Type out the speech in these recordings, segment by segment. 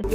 Hi,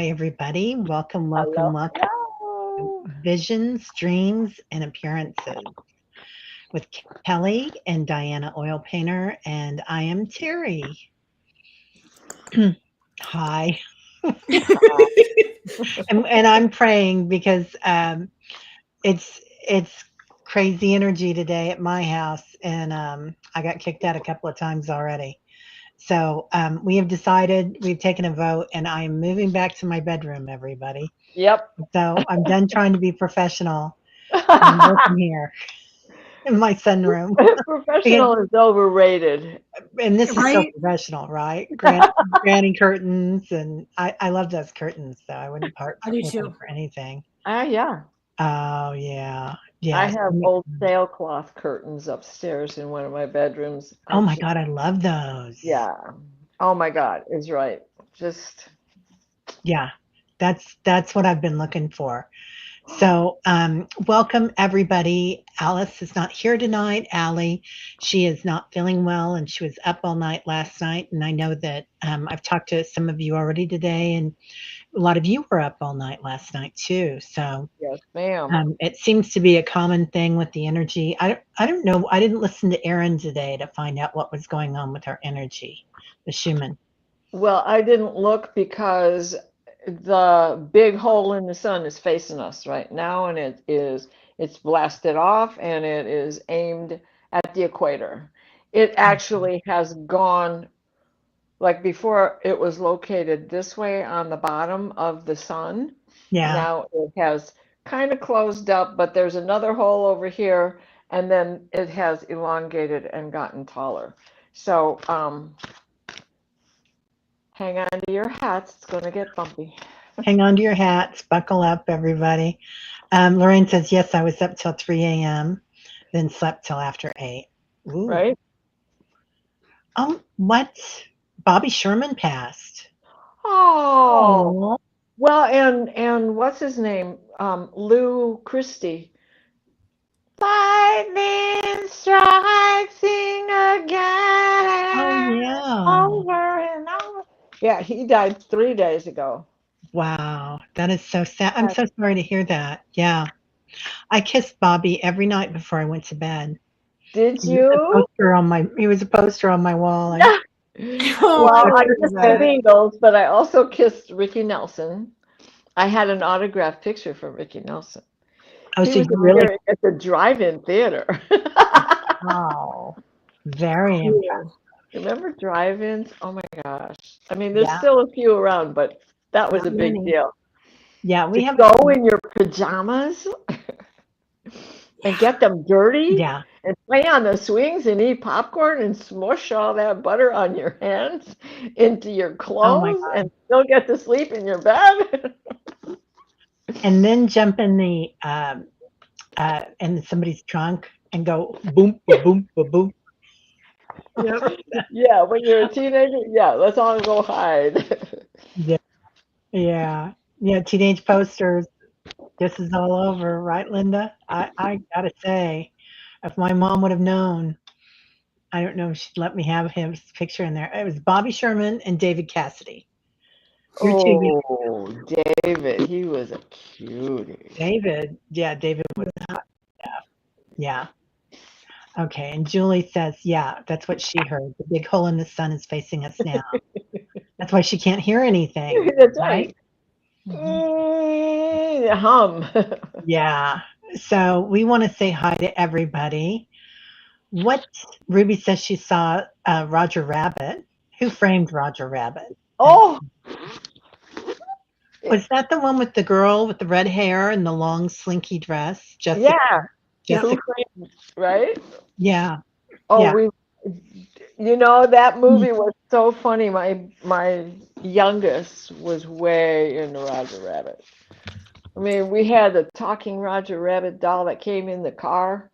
everybody. Welcome, welcome, welcome. Hello. Visions, Dreams, and Appearances with Kelly and Diana Oil Painter, and I am Teri. Hi. and I'm praying because it's crazy energy today at my house, and I got kicked out a couple of times already. So we have decided, we've taken a vote, and I'm moving back to my bedroom, everybody. Yep. So I'm done trying to be professional. I'm working here in my sunroom. Professional is overrated. And this is so Right? professional, right? Granny curtains, and I love those curtains, so I wouldn't part I do with them too. for anything. Yeah. Oh yeah, I yes. have old sailcloth curtains upstairs in one of my bedrooms. Oh my God, I love those. Yeah. Oh my God, is right. Just Yeah, that's what I've been looking for. So, welcome everybody. Alice is not here tonight. Aley, she is not feeling well, and she was up all night last night. And I know that I've talked to some of you already today, and a lot of you were up all night last night too. So, yes, ma'am. it seems to be a common thing with the energy. I don't know. I didn't listen to Erin today to find out what was going on with her energy, the Schumann. Well, I didn't look because the big hole in the sun is facing us right now, and it's blasted off and it is aimed at the equator. It actually has gone, like before it was located this way on the bottom of the sun. Yeah. Now it has kind of closed up, but there's another hole over here, and then it has elongated and gotten taller. So hang on to your hats, it's going to get bumpy. Hang on to your hats. Buckle up, everybody. Lorraine says, yes, I was up till 3 a.m., then slept till after 8. Ooh. Right? What? Bobby Sherman passed. Oh, Oh, well, and what's his name? Lou Christie. Lightning striking again, yeah. over and over. Yeah, he died 3 days ago. Wow. That is so sad. I'm so sorry to hear that. Yeah. I kissed Bobby every night before I went to bed. Did He was a you? poster on my wall. Oh, Well, I I heard kissed the that. Beatles, but I also kissed Ricky Nelson. I had an autographed picture from Ricky Nelson. Oh, He so was you really? appearing at the drive-in theater. Oh, very Yeah. impressive. Remember drive-ins? Oh my gosh. I mean, there's Yeah. still a few around, but that was Not a big many. deal. Yeah, To we have. go in your pajamas and get them dirty Yeah. and play on the swings and eat popcorn and smush all that butter on your hands into your Oh my clothes God. and still get to sleep in your bed. And then jump in somebody's trunk and go boom, ba boom, ba boom. Yep. Yeah, when you're a teenager, yeah, let's all go hide. Yeah. Yeah. Yeah. Teenage posters. This is all over, right, Linda? I gotta say, if my mom would have known, I don't know if she'd let me have his picture in there. It was Bobby Sherman and David Cassidy. You're too young. Oh, David, he was a cutie. David. Yeah, David was hot. Yeah. Okay. And Julie says, yeah, that's what she heard. The big hole in the sun is facing us now. That's why she can't hear anything, That's right? right. Mhm. Hum. Yeah. So we want to say hi to everybody. What Ruby says she saw Roger Rabbit. Who framed Roger Rabbit? And Oh, was that the one with the girl with the red hair and the long slinky dress? Jessica. yeah. Yep. Who Jessica. framed, right? Yeah. Oh, Yeah. we You know, that movie was so funny. My youngest was way into Roger Rabbit. I mean, we had the talking Roger Rabbit doll that came in the car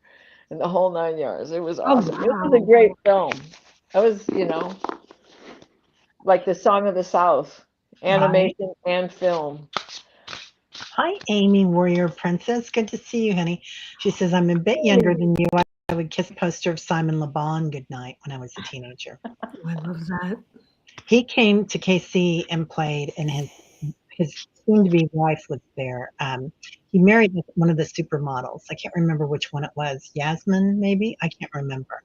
and the whole 9 yards. It was Oh, awesome. It was a wow. great film. That was, like the Song of the South, Right. animation and film. Hi, Amy, Warrior Princess. Good to see you, honey. She says, I'm a bit younger than you. I would kiss a poster of Simon Le Bon goodnight when I was a teenager. I love that. He came to KC and played, and his soon-to-be wife was there. He married one of the supermodels. I can't remember which one it was. Yasmin, maybe? I can't remember.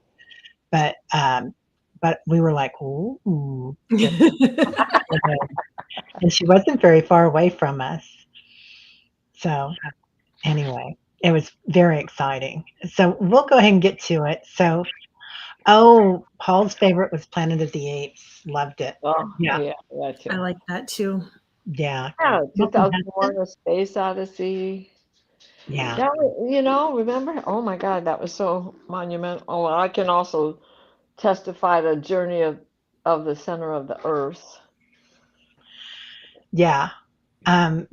But we were like, ooh, this is good. And she wasn't very far away from us. So anyway, it was very exciting. So we'll go ahead and get to it. So, oh, Paul's favorite was Planet of the Apes. Loved it. Oh, Yeah, yeah, that I too. like that too. yeah. Yeah, Welcome, Hudson. 2001: A Space Odyssey. Yeah, Remember? Oh my God, that was so monumental. Oh, I can also testify the journey of the center of the earth. yeah.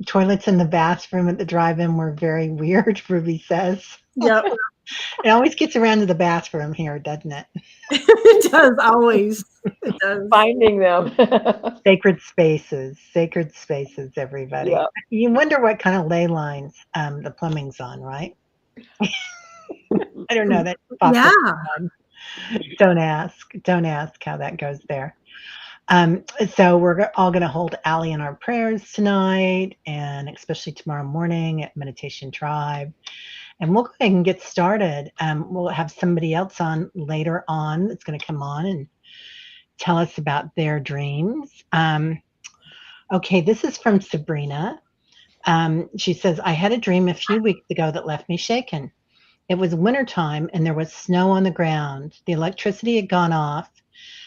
Toilets in the bathroom at the drive-in were very weird, Ruby says. Yep. It always gets around to the bathroom here, doesn't it? It does always. It does. Finding them. Sacred spaces, everybody. Yeah. You wonder what kind of ley lines the plumbing's on, right? I don't know. That popped Yeah. up. Don't ask how that goes there. So we're all going to hold Allie in our prayers tonight, and especially tomorrow morning at Meditation Tribe. And we'll go ahead and get started. We'll have somebody else on later on that's going to come on and tell us about their dreams. Okay, this is from Sabrina. She says, I had a dream a few weeks ago that left me shaken. It was wintertime and there was snow on the ground. The electricity had gone off,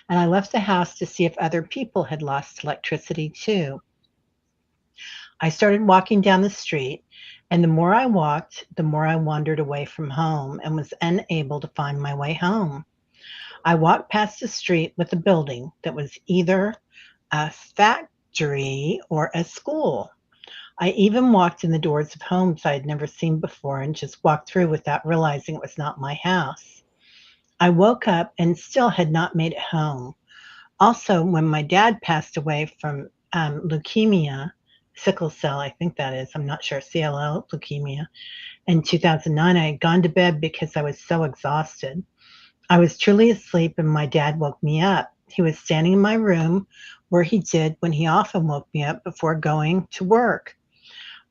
and I left the house to see if other people had lost electricity too. I started walking down the street, and the more I walked, the more I wandered away from home and was unable to find my way home. I walked past a street with a building that was either a factory or a school. I even walked in the doors of homes I had never seen before and just walked through without realizing it was not my house. I woke up and still had not made it home. Also, when my dad passed away from leukemia, sickle cell, I think that is, I'm not sure, CLL, leukemia, in 2009, I had gone to bed because I was so exhausted. I was truly asleep and my dad woke me up. He was standing in my room where he did when he often woke me up before going to work.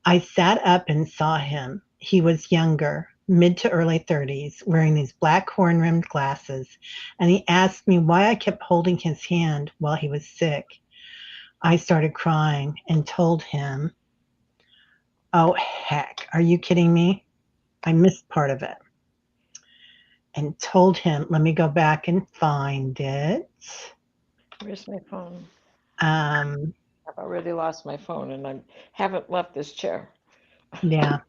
I sat up and saw him. He was younger, mid to early 30s, wearing these black horn rimmed glasses, and he asked me why I kept holding his hand while he was sick. I started crying and told him, oh, heck, are you kidding me? I missed part of it. And told him, let me go back and find it. Where's my phone? Um, I've already lost my phone and I haven't left this chair. yeah.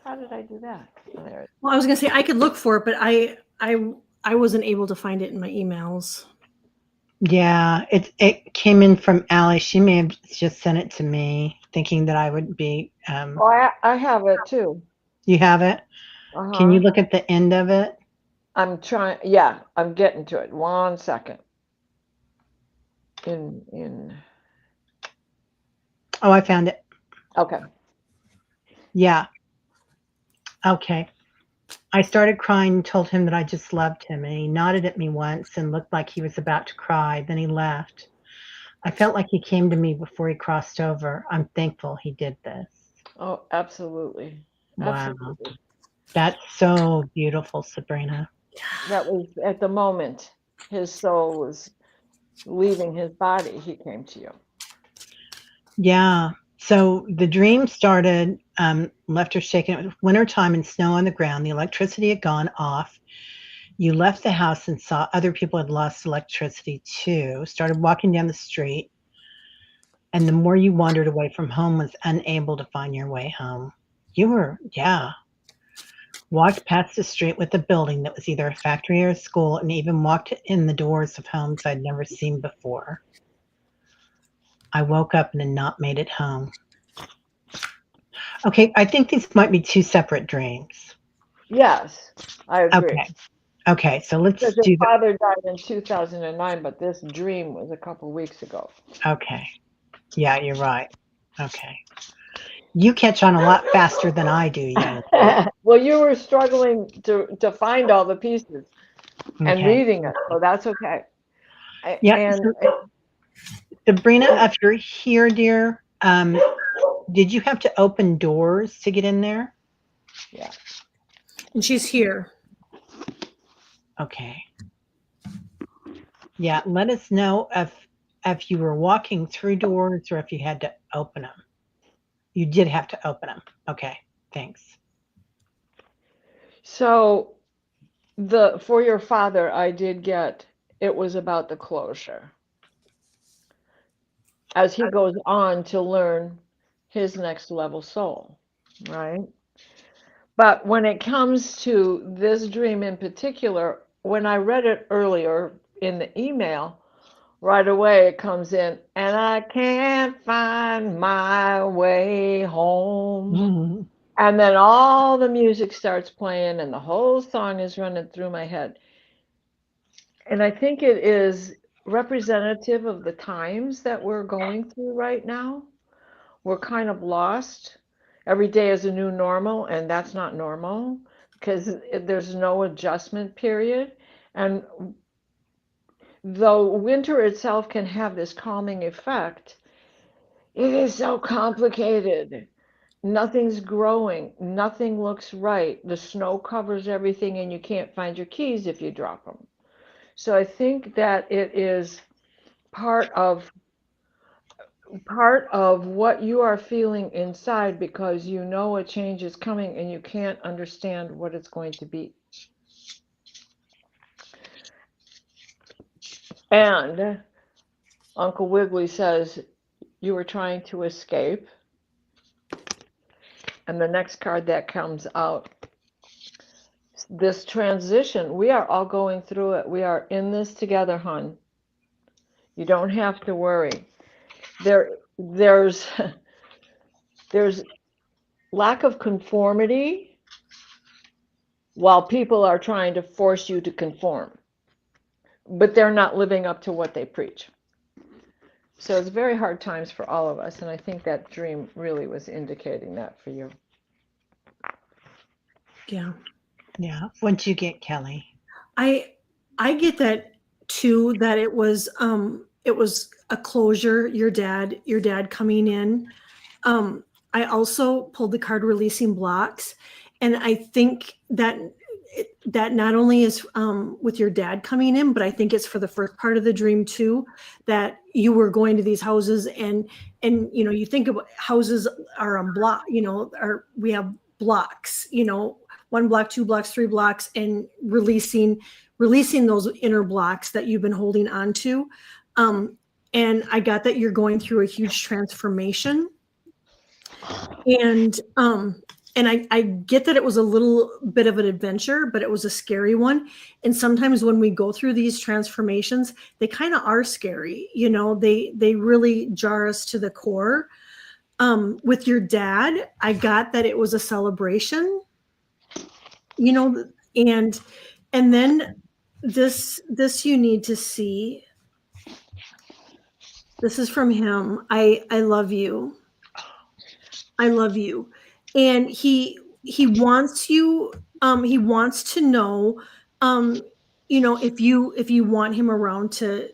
How did I do that? Oh, there it Well, I was gonna say I could look for it, but I wasn't able to find it in my emails. Yeah, it came in from Allie. She may have just sent it to me, thinking that I would be. Oh, I have it too. You have it? Can you Uh-huh. look at the end of it? I'm trying, yeah, I'm getting to it. 1 second. In Oh, I found it. Okay. Yeah. Okay. I started crying and told him that I just loved him, and he nodded at me once and looked like he was about to cry. Then he left. I felt like he came to me before he crossed over. I'm thankful he did this. Oh, absolutely. Wow. Absolutely. That's so beautiful, Sabrina. That was at the moment his soul was leaving his body, he came to you. Yeah. So the dream started, left her shaken. It was wintertime and snow on the ground. The electricity had gone off. You left the house and saw other people had lost electricity too. Started walking down the street. And the more you wandered away from home, was unable to find your way home. You were, yeah. Walked past the street with a building that was either a factory or a school, and even walked in the doors of homes I'd never seen before. I woke up and had not made it home. Okay, I think these might be two separate dreams. Yes, I agree. Okay. Okay, so let's Because your do the father died in 2009, but this dream was a couple weeks ago. okay. Yeah, you're right. Okay. You catch on a lot faster than I do, young lady. Well, you were struggling to find all the pieces and Okay. reading it, so that's okay. Yeah, And so Sabrina, if you're here, dear, did you have to open doors to get in there? yeah, And she's here. Okay. Yeah, let us know if you were walking through doors or if you had to open them. You did have to open them. Okay, thanks. so for your father, I did get it was about the closure as he goes on to learn his next level soul, right? But when it comes to this dream in particular, when I read it earlier in the email, right away it comes in, and I can't find my way home. Mhm. And then all the music starts playing, and the whole song is running through my head. And I think it is representative of the times that we're going through right now. We're kind of lost. Every day is a new normal, and that's not normal because there's no adjustment period. And though winter itself can have this calming effect, it is so complicated. Nothing's growing, nothing looks right. The snow covers everything, and you can't find your keys if you drop them. So I think that it is part of what you are feeling inside because you know a change is coming and you can't understand what it's going to be. And Uncle Wiggily says you were trying to escape. And the next card that comes out, this transition, we are all going through it. We are in this together, hon. You don't have to worry. There's there's lack of conformity while people are trying to force you to conform, but they're not living up to what they preach. So it's very hard times for all of us, and I think that dream really was indicating that for you. Yeah. Yeah. What'd you get, Kelly? I get that too, that it was a closure, your dad coming in. I also pulled the card releasing blocks, and I think that that not only is with your dad coming in, but I think it's for the first part of the dream too, that you were going to these houses and you know, you think about houses are on block, you know, we have blocks, you know, 1 block, 2 blocks, 3 blocks, and releasing those inner blocks that you've been holding on to. And I got that you're going through a huge transformation. And I get that it was a little bit of an adventure, but it was a scary one. And sometimes when we go through these transformations, they kind of are scary. You know, they really jar us to the core. With your dad, I got that it was a celebration, you know, and then this you need to see. This is from him. I love you. I love you. And he wants you, he wants to know, you know, if you want him around to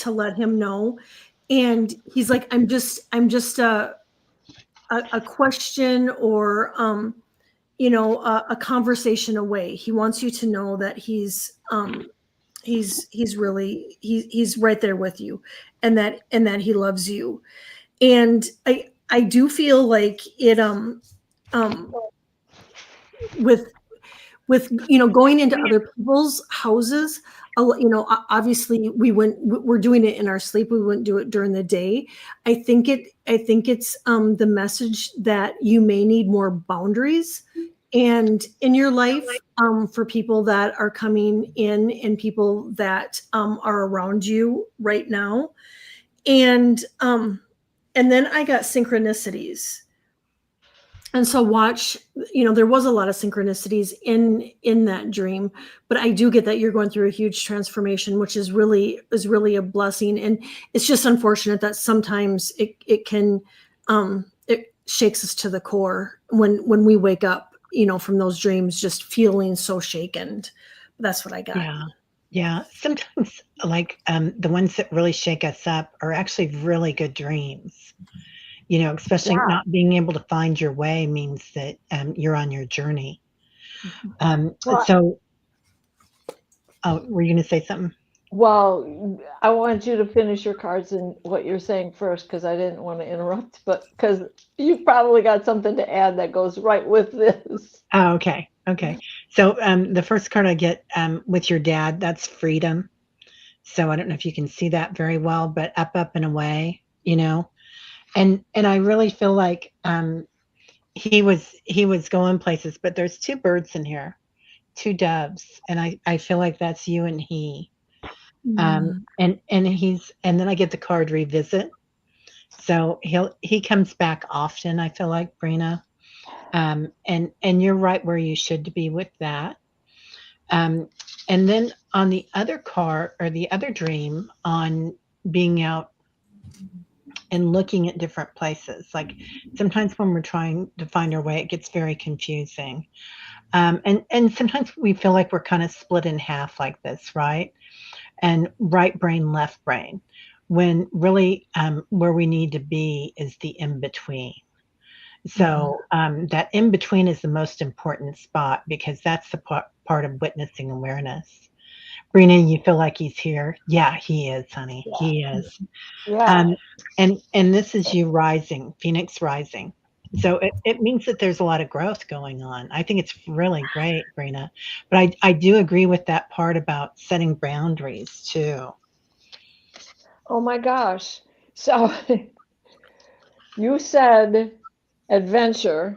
let him know. And he's like, I'm just a question or you know, a conversation away. He wants you to know that he's really he's right there with you, and that he loves you. And I do feel like it with you know, going into other people's houses, you know, obviously we're doing it in our sleep, we wouldn't do it during the day. I think it's the message that you may need more boundaries and in your life, for people that are coming in and people that are around you right now. And then I got synchronicities. And so watch, there was a lot of synchronicities in that dream, but I do get that you're going through a huge transformation, which is really a blessing. And it's just unfortunate that sometimes it shakes us to the core when we wake up, from those dreams, just feeling so shaken. That's what I got. Yeah. Yeah. Sometimes, like, the ones that really shake us up are actually really good dreams. Especially Yeah. not being able to find your way means that you're on your journey. Um, Well, so, oh, were you going to say something? well, I wanted you to finish your cards and what you're saying first because I didn't want to interrupt, but because you probably got something to add that goes right with this. Oh, okay. Okay. So, the first card I get with your dad, that's freedom. So I don't know if you can see that very well, but up and away, and I really feel like he was going places, but there's two birds in here, two doves, and I feel like that's you and he. Mm. And then I get the card revisit. So he comes back often, I feel like, Brina. And you're right where you should be with that. Um, and then on the other card or the other dream on being out and looking at different places. Like sometimes when we're trying to find our way, it gets very confusing. And sometimes we feel like we're kind of split in half like this, right? And right brain, left brain, when really where we need to be is the in between. Mhm. So that in between is the most important spot because that's the part of witnessing awareness. Brina, you feel like he's here? Yeah, he is, honey. Yeah. He is. Yeah. Um, and this is you rising, Phoenix rising. So it means that there's a lot of growth going on. I think it's really great, Brina. But I do agree with that part about setting boundaries too. Oh my gosh. So you said adventure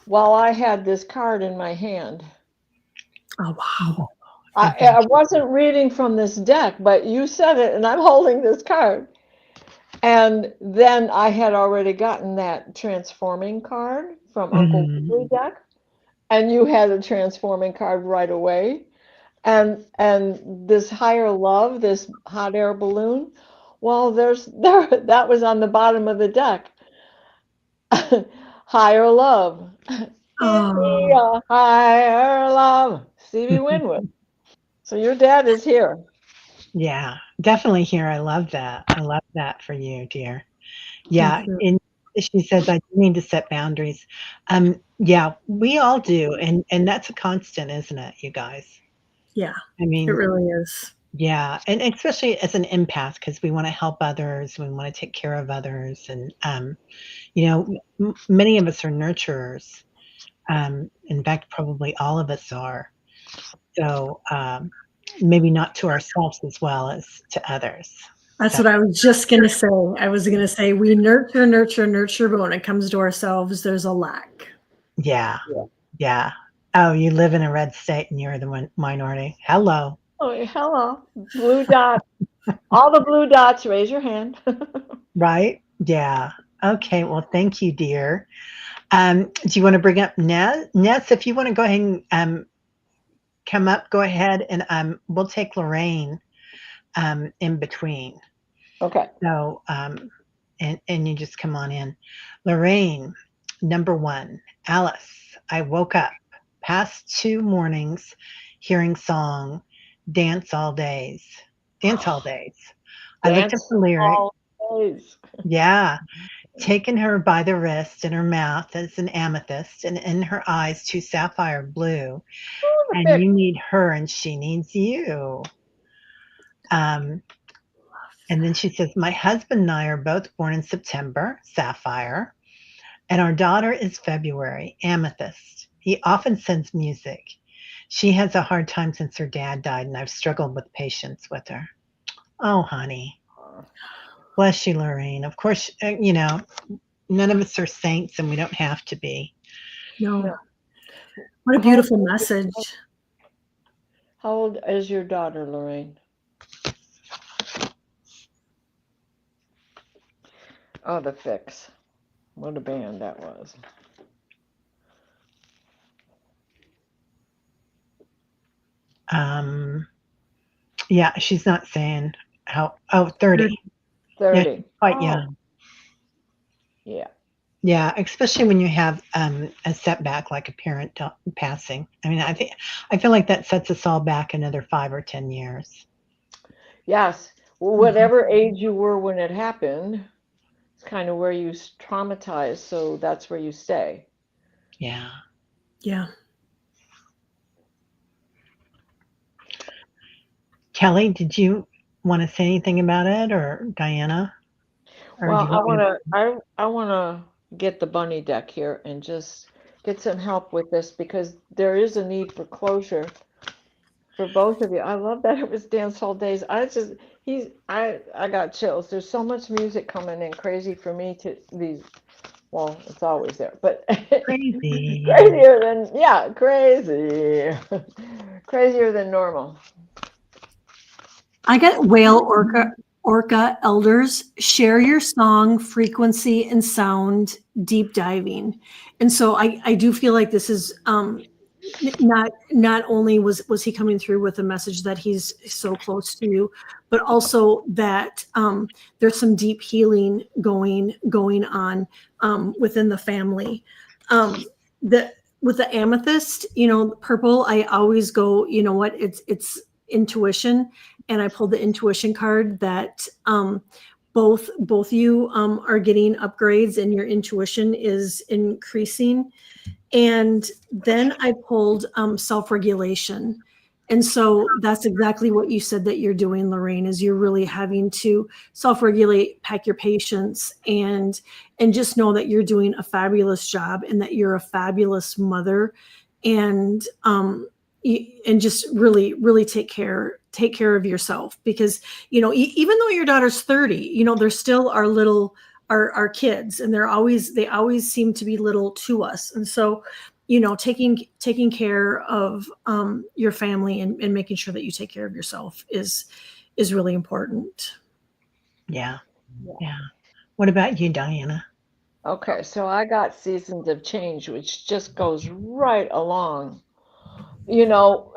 while I had this card in my hand. Oh, wow. I Adventure. wasn't reading from this deck, but you said it, and I'm holding this card. And then I had already gotten that transforming card from Uncle Mhm. Wiggly deck, and you had a transforming card right away. And this higher love, this hot air balloon, well, there that was on the bottom of the deck. Higher love. Give me Oh, a higher love. Stevie Winwood. So your dad is here. Yeah, definitely here. I love that. I love that for you, dear. Yeah, thank you. and she says, "I do need to set boundaries." Yeah, we all do, and that's a constant, isn't it, you guys? Yeah, I it mean, really is. yeah, and especially as an empath, because we wanna help others, we wanna take care of others, and, many of us are nurturers. In fact, probably all of us are. So, maybe not to ourselves as well as to others. That's So, what I was just gonna say. I was gonna say we nurture, nurture, nurture, but when it comes to ourselves, there's a lack. yeah. Yeah. Oh, you live in a red state and you're the minority. Hello. Oh, hello. Blue dot. All the blue dots, raise your hand. Right? Yeah. Okay. Well, thank you, dear. Do you want to bring up Ness? Ness, if you want to go ahead and come up, go ahead and we'll take Lorraine in between. Okay. So, and you just come on in. Lorraine, number one, Alice, I woke up past 2 mornings hearing song, dance all days, dance all days. I looked at Dance the lyric. all days. Yeah. Taking her by the wrist, in her mouth is an amethyst, and in her eyes, two sapphire blue. Ooh, the And pick. you need her, and she needs you. Um, and then she says, my husband and I are both born in September, sapphire. And our daughter is February, Amethyst. He often sends music. She has a hard time since her dad died, and I've struggled with patience with her. Oh, honey. Bless you, Lorraine. Of course, none of us are saints and we don't have to be. No. No. What a How old, beautiful message. how old is your daughter, Lorraine? Oh, The Fix. What a band that was. Yeah, she's not saying how. Oh, 30. Yeah, 30. she's quite Oh, young. yeah. Yeah, especially when you have a setback like a parent passing. I mean, I feel like that sets us all back another 5 or 10 years. Yes. Mhm. Whatever age you were when it happened, it's kind of where you traumatized, so that's where you stay. Yeah. Yeah. Kelly, did you want to say anything about it, or Diana, or do Well, you want me to? I wanna get the bunny deck here and just get some help with this because there is a need for closure for both of you. I love that it was dance hall days. I got chills. There's so much music coming in crazy for me to these. Well, it's always there, but Crazy. crazier than yeah, crazy, crazier than normal. I got whale orca elders share your song frequency and sound deep diving. And so I do feel like this is not only was he coming through with a message that he's so close to you, but also that there's some deep healing going on within the family. The with the amethyst, purple, I always go, you know what, it's intuition, and I pulled the intuition card that both you are getting upgrades and your intuition is increasing. And then I pulled self-regulation. And so that's exactly what you said that you're doing, Lorraine, is you're really having to self-regulate, pack your patience, and just know that you're doing a fabulous job and that you're a fabulous mother. And and just really, really take care of yourself, because even though your daughter's 30, there still are little our kids, and they always seem to be little to us. And so taking care of your family, and making sure that you take care of yourself is really important. Yeah. Yeah. Yeah. What about you, Diana? Okay, so I got Seasons of Change, which just goes right along, you know,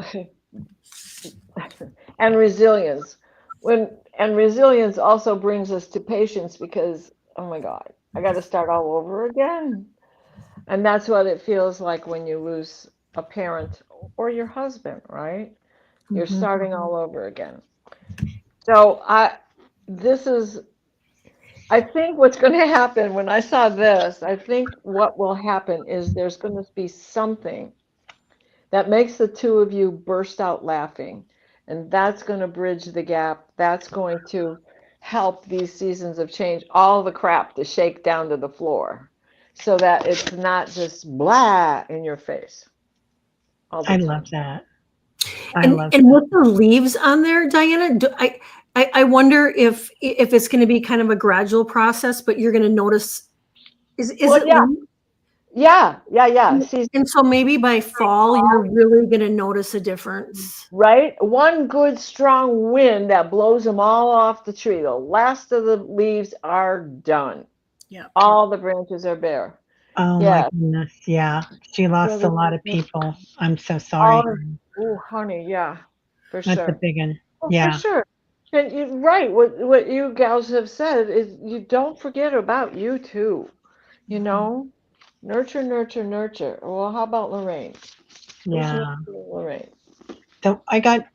and resilience. And resilience also brings us to patience because, oh my God, I got to start all over again. And that's what it feels like when you lose a parent or your husband, right? You're Mhm. starting all over again. So this is, I think what's going to happen when I saw this, I think what will happen is there's going to be something that makes the two of you burst out laughing. And that's going to bridge the gap. That's going to help these seasons of change, all the crap to shake down to the floor so that it's not just blah in your face all the I love time. that. I And love and that. with the leaves on there, Diana, I wonder if it's going to be kind of a gradual process, but you're going to notice, is Well, it yeah, leaves? yeah. Season, And so maybe by fall, you're really going to notice a difference. right? One good strong wind that blows them all off the tree. The last of the leaves are done. Yeah. All the branches are bare. Oh my Yeah. goodness. Yeah. She Yeah, lost a lot of people. I'm so sorry. all, oh, honey, yeah, for That's a sure. big one. Oh, for Yeah. sure. And you right, what you gals have said is you don't forget about you too. You know, nurture, nurture, nurture. Well, how about Lorraine? Who's Yeah. nurturing Lorraine? So I got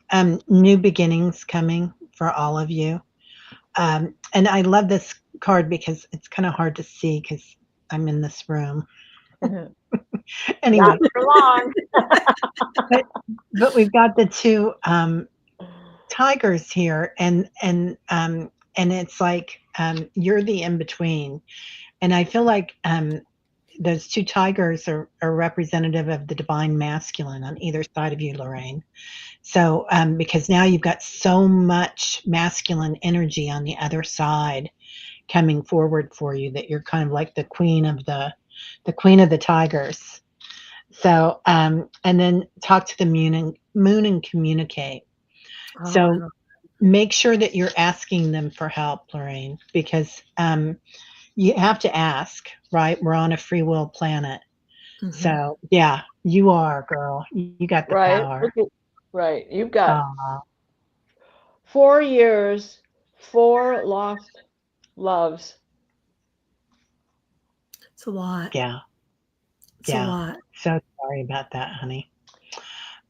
new beginnings coming for all of you. And I love this card because it's kind of hard to see because I'm in this room. Not Anyway, for long. but we've got the two tigers here, and it's like you're the in between, and I feel like those two tigers are representative of the divine masculine on either side of you, Lorraine. So because now you've got so much masculine energy on the other side coming forward for you that you're kind of like the queen of the queen of the tigers. So, and then talk to the moon and communicate. Oh, I So know. make sure that you're asking them for help, Lorraine, because you have to ask, right? We're on a free will planet. Mhm. So, yeah, you are, girl. You got the Right? power. Look at, right. You've got Oh, 4 years, four lost loves. It's a lot. yeah, It's a yeah. lot. So sorry about that, honey.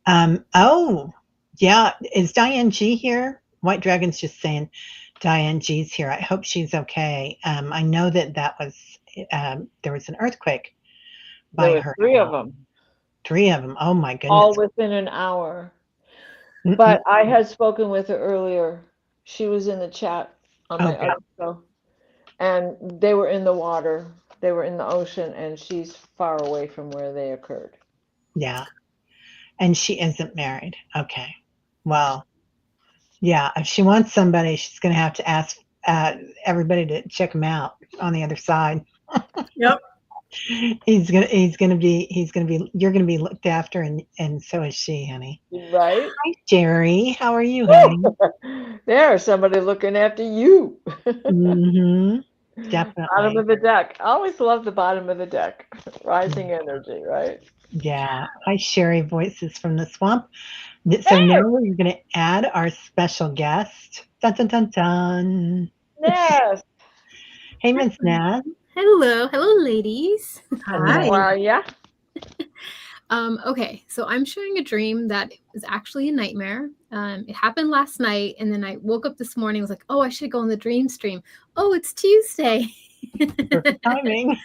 Oh, yeah. Is Diane G here? White Dragon's just saying Diane G's here. I hope she's okay. I know that there was an earthquake There by were her three of house. them, Three of them. Oh my all goodness. within an hour. But Mm-mm. I had spoken with her earlier. She was in the chat on Oh, my good. other show, and they were in the water. They were in the ocean, and she's far away from where they occurred. Yeah. And she isn't married. Okay. Well, yeah. If she wants somebody, she's going to have to ask uh, everybody to check him out on the other side. Yep. He's gonna be you're gonna be looked after, and so is she, honey. Right? Hi, Jerry. How are you, honey? There's somebody looking after you. Mm-hmm. Bottom Definitely. of the deck. I always love the bottom of the deck. Rising energy, right? Yeah. Hi, Sherry. Voices from the swamp. So now we're gonna add our special guest. Dun dun dun dun. Yes. Hey, Miss Nat. Hello, hello, ladies. Hi. How Hello. are ya? Okay, so I'm sharing a dream that was actually a nightmare. It happened last night, and then I woke up this morning. Was like, oh, I should go on the dream stream. Oh, it's Tuesday. Perfect timing.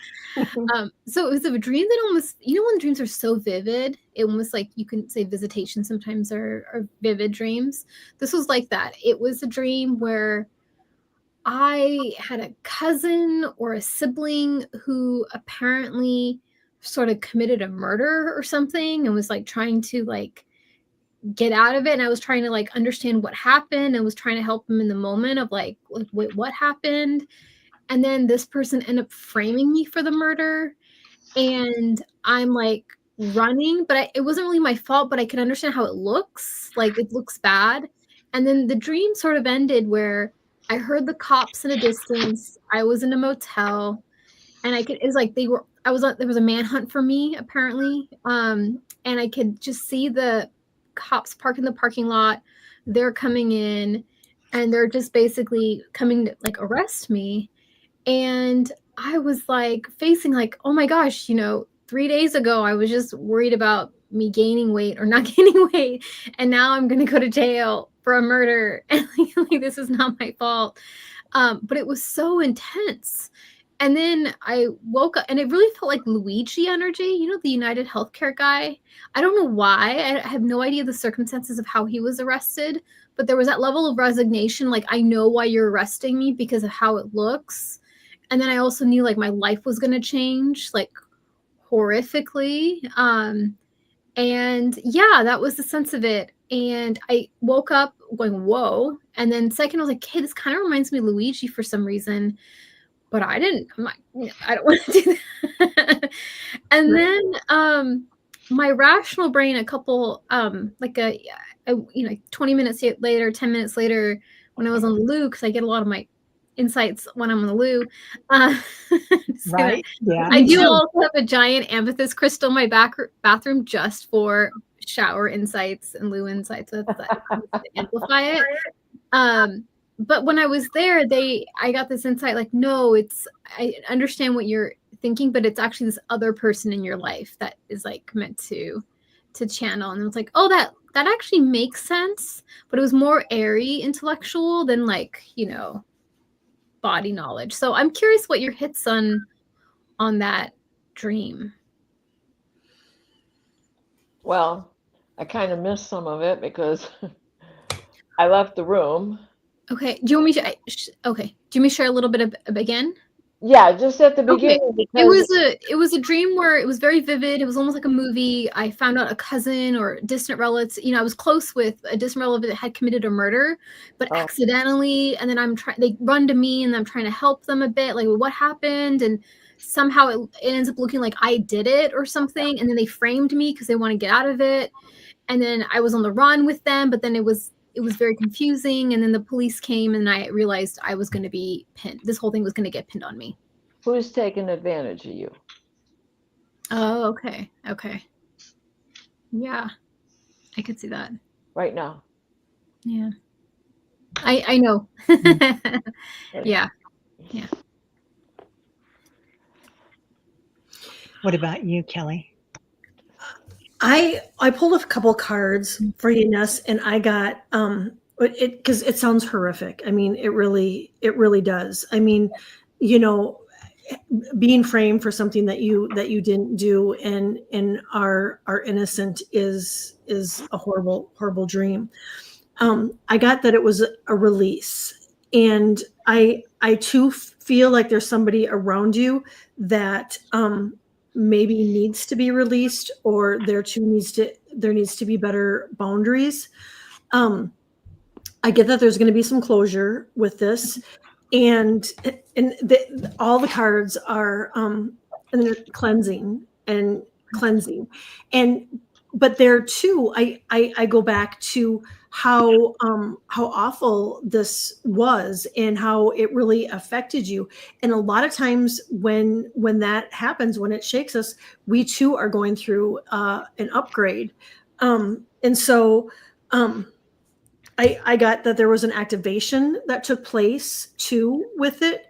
So it was a dream that almost, when dreams are so vivid, it almost like you can say visitation sometimes are vivid dreams. This was like that. It was a dream where I had a cousin or a sibling who apparently sort of committed a murder or something and was like trying to like get out of it, and I was trying to like understand what happened and was trying to help him in the moment of like wait, what happened? And then this person ended up framing me for the murder, and I'm like running, but it wasn't really my fault, but I can understand how it looks. Like it looks bad. And then the dream sort of ended where I heard the cops in a distance. I was in a motel, and it was like there was a manhunt for me apparently. And I could just see the cops parked in the parking lot. They're coming in, and they're just basically coming to like arrest me. And I was like facing like, oh my gosh, 3 days ago I was just worried about me gaining weight or not gaining weight, and now I'm gonna go to jail for a murder, and like this is not my fault. But it was so intense. And then I woke up, and it really felt like Luigi energy, the United Healthcare guy. I don't know why. I have no idea the circumstances of how he was arrested, but there was that level of resignation. Like, I know why you're arresting me because of how it looks. And then I also knew like my life was going to change like horrifically. And yeah, that was the sense of it. And I woke up going, whoa. And then second, I was like, hey, this kind of reminds me of Luigi for some reason. But I didn't, I don't want to do that. And then my rational brain, a couple, like 20 minutes later, 10 minutes later, when I was on the loo, because I get a lot of my insights when I'm on the loo. Right? Yeah, I me do too. also have a giant amethyst crystal in my bathroom just for shower insights and loo insights. So that's to amplify it. But when I was there, I got this insight like, no, I understand what you're thinking, but it's actually this other person in your life that is like meant to channel. And it's like, oh, that actually makes sense. But it was more airy intellectual than like, body knowledge. So I'm curious what your hits on that dream. Well, I kind of missed some of it because I left the room. Okay. Do you want me to? Okay. Do you want me to share a little bit again? Yeah, just at the Okay. beginning because It was a dream where it was very vivid. It was almost like a movie. I found out a cousin or distant relatives. I was close with a distant relative that had committed a murder, but accidentally. And then they run to me, and I'm trying to help them a bit. Like, what happened? And somehow it ends up looking like I did it or something. And then they framed me because they want to get out of it. And then I was on the run with them, but then it was very confusing. And then the police came, and I realized I was going to be pinned. This whole thing was going to get pinned on me. who's taking advantage of you? Oh, okay. Okay. Yeah. I could see that. Right now. Yeah. I know. Yeah. Yeah. What about you, Kelly? I pulled a couple cards for you, Ness, and I got because it sounds horrific. I mean, it really does. I mean, being framed for something that you didn't do and are innocent is a horrible dream. I got that it was a release, and I too feel like there's somebody around you that maybe needs to be released, or there needs to be better boundaries. I get that there's going to be some closure with this, and all the cards are cleansing, and but there too, I go back to how awful this was and how it really affected you. And a lot of times when that happens, when it shakes us, we too are going through an upgrade. And so I got that there was an activation that took place too with it.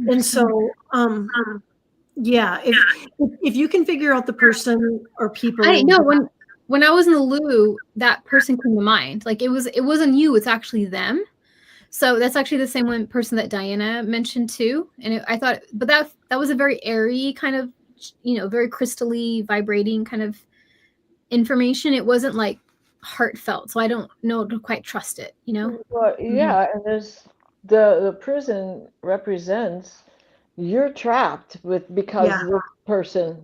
And so yeah, if you can figure out the person or people. I know when I was in the loo, that person came to mind. Like it wasn't you, it's actually them. So that's actually the same person that Diana mentioned too. And I thought, but that was a very airy kind of, very crystally vibrating kind of information. It wasn't like heartfelt. So I don't know to quite trust it, Well, yeah, and there's the prison represents you're trapped because the person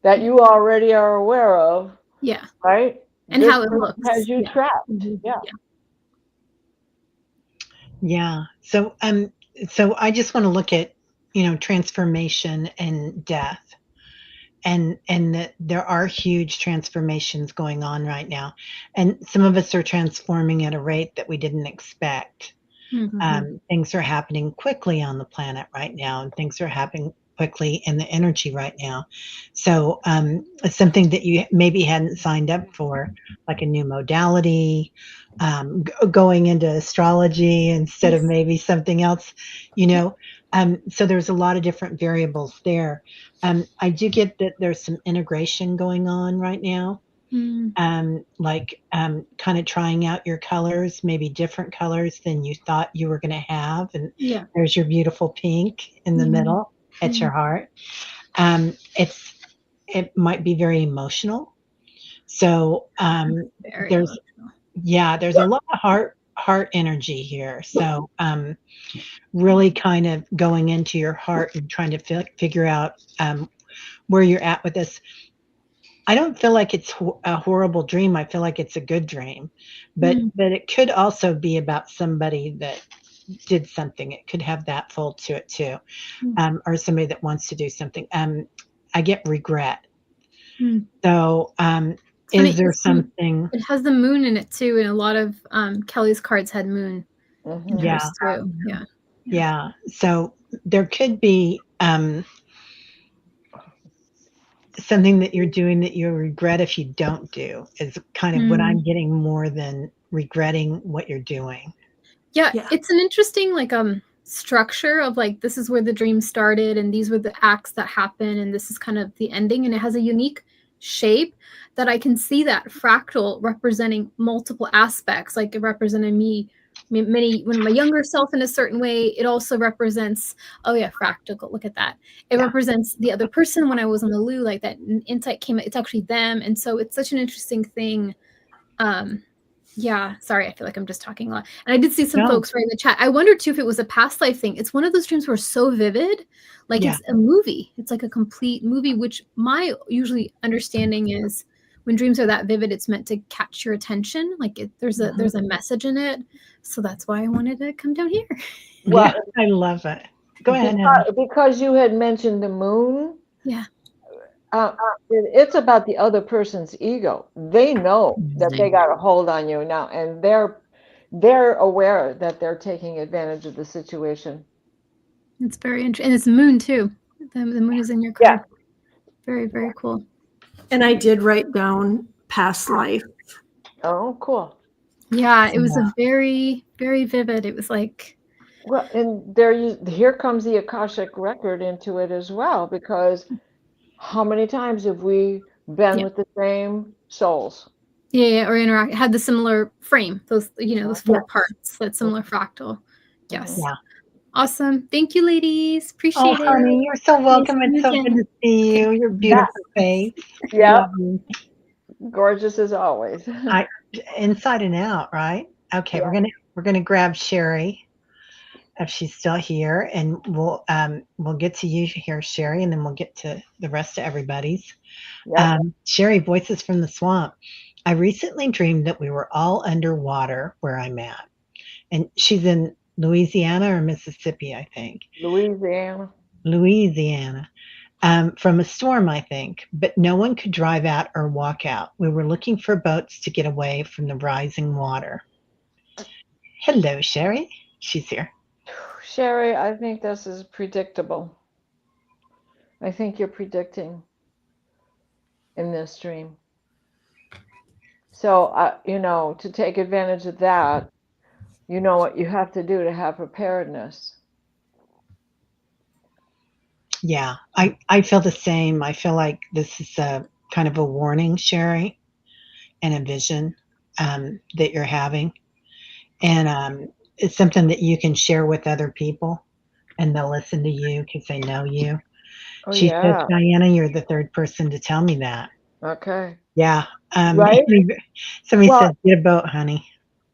that you already are aware of. Yeah. Right? And this how it looks. has you trapped. Yeah. Yeah. So I just want to look at, transformation and death. And that there are huge transformations going on right now. And some of us are transforming at a rate that we didn't expect. Things are happening quickly on the planet right now, and things are happening quickly in the energy right now. So it's something that you maybe hadn't signed up for, like a new modality, going into astrology instead of maybe something else, so there's a lot of different variables there. I do get that there's some integration going on right now. Like kind of trying out your colors, maybe different colors than you thought you were going to have. And there's your beautiful pink in the middle at your heart. It might be very emotional. So there's a lot of heart energy here. So really kind of going into your heart and trying to figure out where you're at with this. I don't feel like it's a horrible dream. I feel like it's a good dream, but it could also be about somebody that did something. It could have that fold to it too, or somebody that wants to do something. I get regret. So, is there something? It has the moon in it too, and a lot of Kelly's cards had moon. Yeah. Too. Yeah. So there could be something that you're doing that you regret if you don't do, is kind of what I'm getting, more than regretting what you're doing. Yeah, it's an interesting structure of like, this is where the dream started and these were the acts that happen and this is kind of the ending, and it has a unique shape that I can see that fractal representing multiple aspects. Like it represented me when my younger self in a certain way. It also represents, fractal, look at that. It represents the other person when I was in the loo, like that insight came, it's actually them. And so it's such an interesting thing Yeah, sorry, I feel like I'm just talking a lot. And I did see some No. folks write in the chat. I wondered too if it was a past life thing. It's one of those dreams where it's so vivid, like Yeah. it's a movie. It's like a complete movie, which my usually understanding is when dreams are that vivid, it's meant to catch your attention. Like there's a message in it. So that's why I wanted to come down here. Well, Yeah, I love it. Go ahead, honey. because you had mentioned the moon, Yeah. it's about the other person's ego. They know that they got a hold on you now, and they're aware that they're taking advantage of the situation. It's very interesting. And it's the moon too. The moon is in your Yeah. card. Very, very cool. And I did write down past life. Oh, cool. Yeah, it was a very, very vivid. It was like, Well, and here comes the Akashic record into it as well, because how many times have we been with the same souls? yeah, or interact, had the similar frame, those, those 4 parts, that similar fractal. Yes. Yeah. Awesome. Thank you, ladies. Appreciate Oh, it. honey, you're so welcome. see you It's so again. good to see you. Your beautiful face. Yeah, Love you. gorgeous as always. Inside and out, right? Okay, Yeah. we're gonna grab Sherry if she's still here, and we'll get to you here, Sherry, and then we'll get to the rest of everybody's. Yeah. Sherry, Voices from the Swamp. I recently dreamed that we were all underwater where I'm at, and she's in Louisiana or Mississippi, I think. Louisiana. Louisiana. From a storm, I think, but no one could drive out or walk out. We were looking for boats to get away from the rising water. Hello, Sherry. She's here. Sherry, I think this is predictable. I think you're predicting in this dream. So, to take advantage of that, you know what you have to do to have preparedness. Yeah, I feel the same. I feel like this is a kind of a warning, Sherry, and a vision that you're having. And it's something that you can share with other people, and they'll listen to you because they know you. Oh, She says, yeah. Diana, you're the third person to tell me that. Okay. Yeah. Right? Somebody Well, said, get a boat, honey.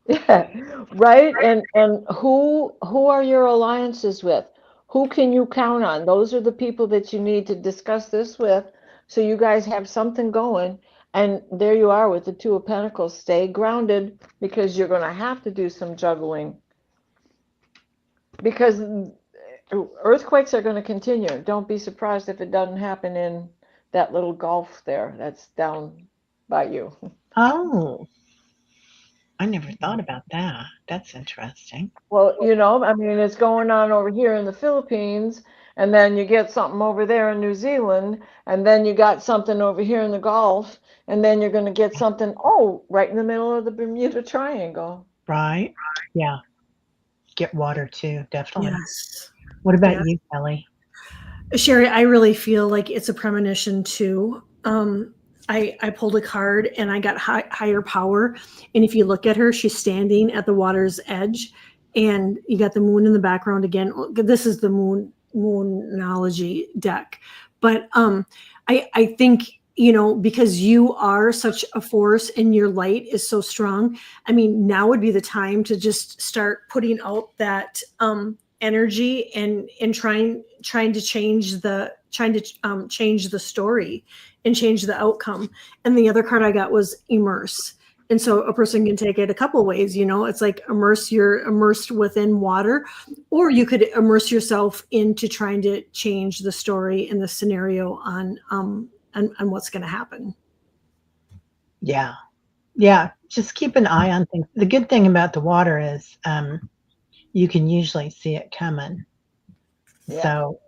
yeah, right. And who are your alliances with? Who can you count on? Those are the people that you need to discuss this with, so you guys have something going. And there you are with the Two of Pentacles. Stay grounded, because you're going to have to do some juggling, because earthquakes are going to continue. Don't be surprised if it doesn't happen in that little gulf there that's down by you. Oh, I never thought about that. That's interesting. Well, I mean, it's going on over here in the Philippines, and then you get something over there in New Zealand, and then you got something over here in the Gulf, and then you're going to get something, right in the middle of the Bermuda Triangle. Right? Yeah. Get water too, definitely. Yes. What about you, Kelly? Sherry, I really feel like it's a premonition too. I pulled a card and I got higher power. And if you look at her, she's standing at the water's edge, and you got the moon in the background again. This is the moonology deck. But I think, because you are such a force and your light is so strong, I mean, now would be the time to just start putting out that energy and trying to change the story and change the outcome. And the other card I got was immerse. And so a person can take it a couple ways, it's like you're immersed within water, or you could immerse yourself into trying to change the story and the scenario on what's going to happen. Yeah. Yeah. Just keep an eye on things. The good thing about the water is you can usually see it coming. Yeah. So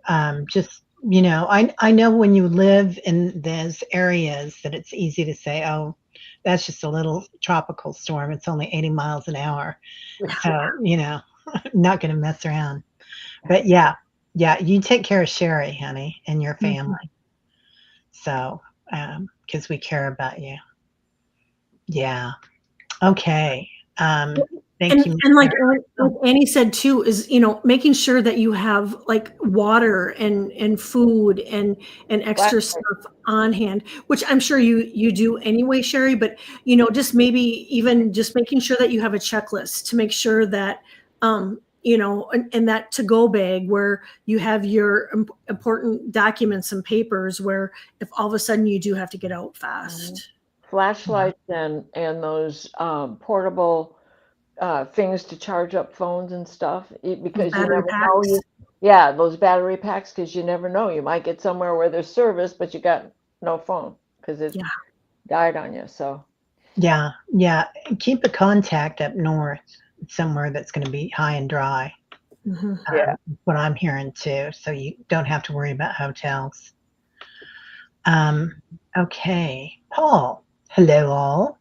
just, I know when you live in those areas that it's easy to say, oh, that's just a little tropical storm. It's only 80 miles an hour. So, not going to mess around. But yeah, you take care of Sherry, honey, and your family. Mm-hmm. So, because we care about you. Yeah. Okay. Thank you. And like Annie said too, is making sure that you have like water and food and extra stuff on hand, which I'm sure you do anyway, Sherry, but just maybe even just making sure that you have a checklist to make sure that and that to-go bag where you have your important documents and papers where if all of a sudden you do have to get out fast. Flashlights and those portable things to charge up phones and stuff, because you Battery never know. packs. Yeah, those battery packs, because you never know. You might get somewhere where there's service, but you got no phone because it died on you. So Yeah, yeah. Keep a contact up north somewhere that's going to be high and dry. Mhm. Yeah. What I'm hearing too. So you don't have to worry about hotels. Okay, Paul. Hello, all.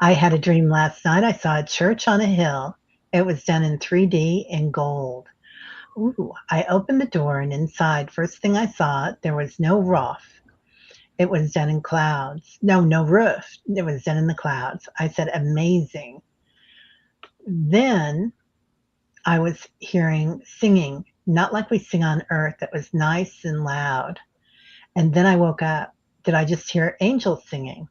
I had a dream last night. I saw a church on a hill. It was done in 3D in gold. Ooh, I opened the door and inside, first thing I saw, there was no roof. It was done in clouds. No roof. It was done in the clouds. I said, amazing. Then I was hearing singing, not like we sing on earth. It was nice and loud. And then I woke up. Did I just hear angels singing?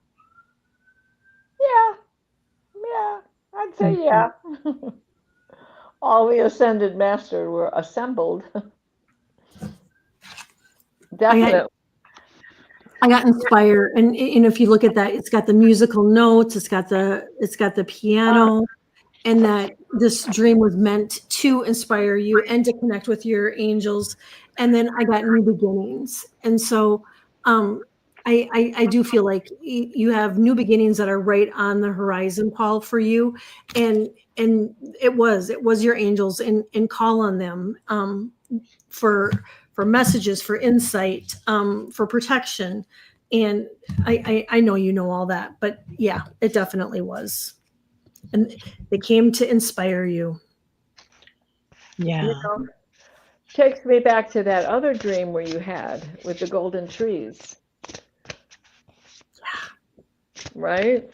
Yeah, I'd say yeah. All the ascended masters were assembled. Definitely. I got inspired, and if you look at that, it's got the musical notes, it's got the piano, and that this dream was meant to inspire you and to connect with your angels. And then I got new beginnings, and so I do feel like you have new beginnings that are right on the horizon, Paul, for you, and it was your angels, and call on them for messages, for insight, for protection. And I know you know all that, but yeah, it definitely was. And they came to inspire you. Yeah. Takes me back to that other dream where you had with the golden trees. Right?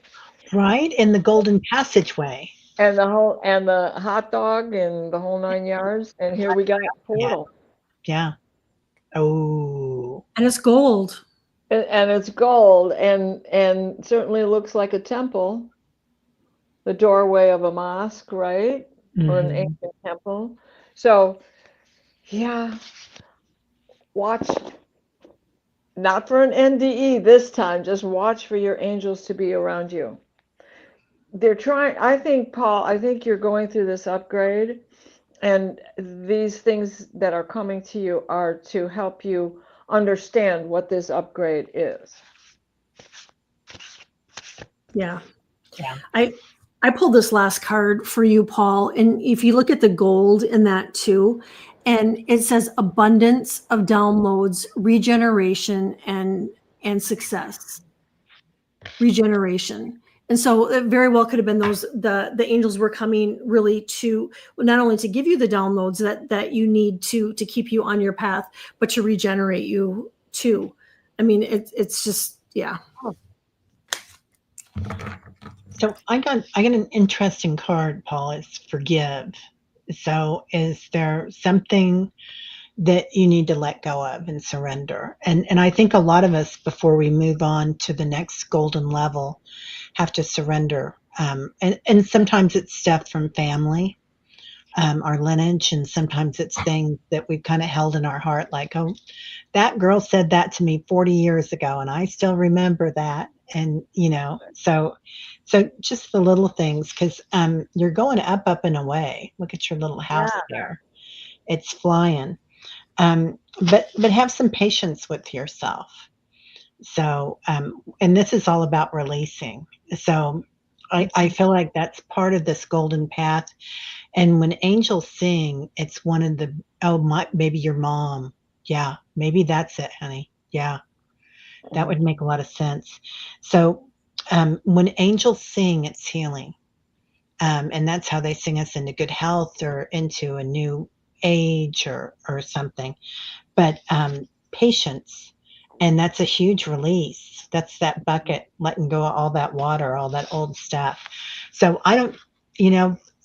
Right? In the golden passageway. And the hot dog and the whole 9 yards. And here we got a portal. Yeah. Oh. And it's gold. And it's gold and certainly looks like a temple. The doorway of a mosque, right? Or an ancient temple. So yeah. Watch, not for an NDE this time, just watch for your angels to be around you. They're trying, I think, Paul, I think you're going through this upgrade, and these things that are coming to you are to help you understand what this upgrade is. Yeah. Yeah. I pulled this last card for you, Paul. And if you look at the gold in that too, and it says abundance of downloads, regeneration, and success. Regeneration. And so it very well could have been those the angels were coming really to not only to give you the downloads that you need to keep you on your path, but to regenerate you too. I mean, it's just, yeah. So I got an interesting card, Paul. It's forgive. So is there something that you need to let go of and surrender? And I think a lot of us, before we move on to the next golden level, have to surrender. And sometimes it's stuff from family, our lineage, and sometimes it's things that we've kind of held in our heart, like, oh, that girl said that to me 40 years ago, and I still remember that. And so just the little things, because you're going up and away. Look at your little house there; it's flying. But have some patience with yourself. So, and this is all about releasing. So, I feel like that's part of this golden path. And when angels sing, it's one of the, maybe your mom. Yeah, maybe that's it, honey. Yeah, that would make a lot of sense. So, when angels sing, it's healing. And that's how they sing us into good health or into a new age or something. But patience, and that's a huge release. That's that bucket letting go of all that water, all that old stuff. So I don't,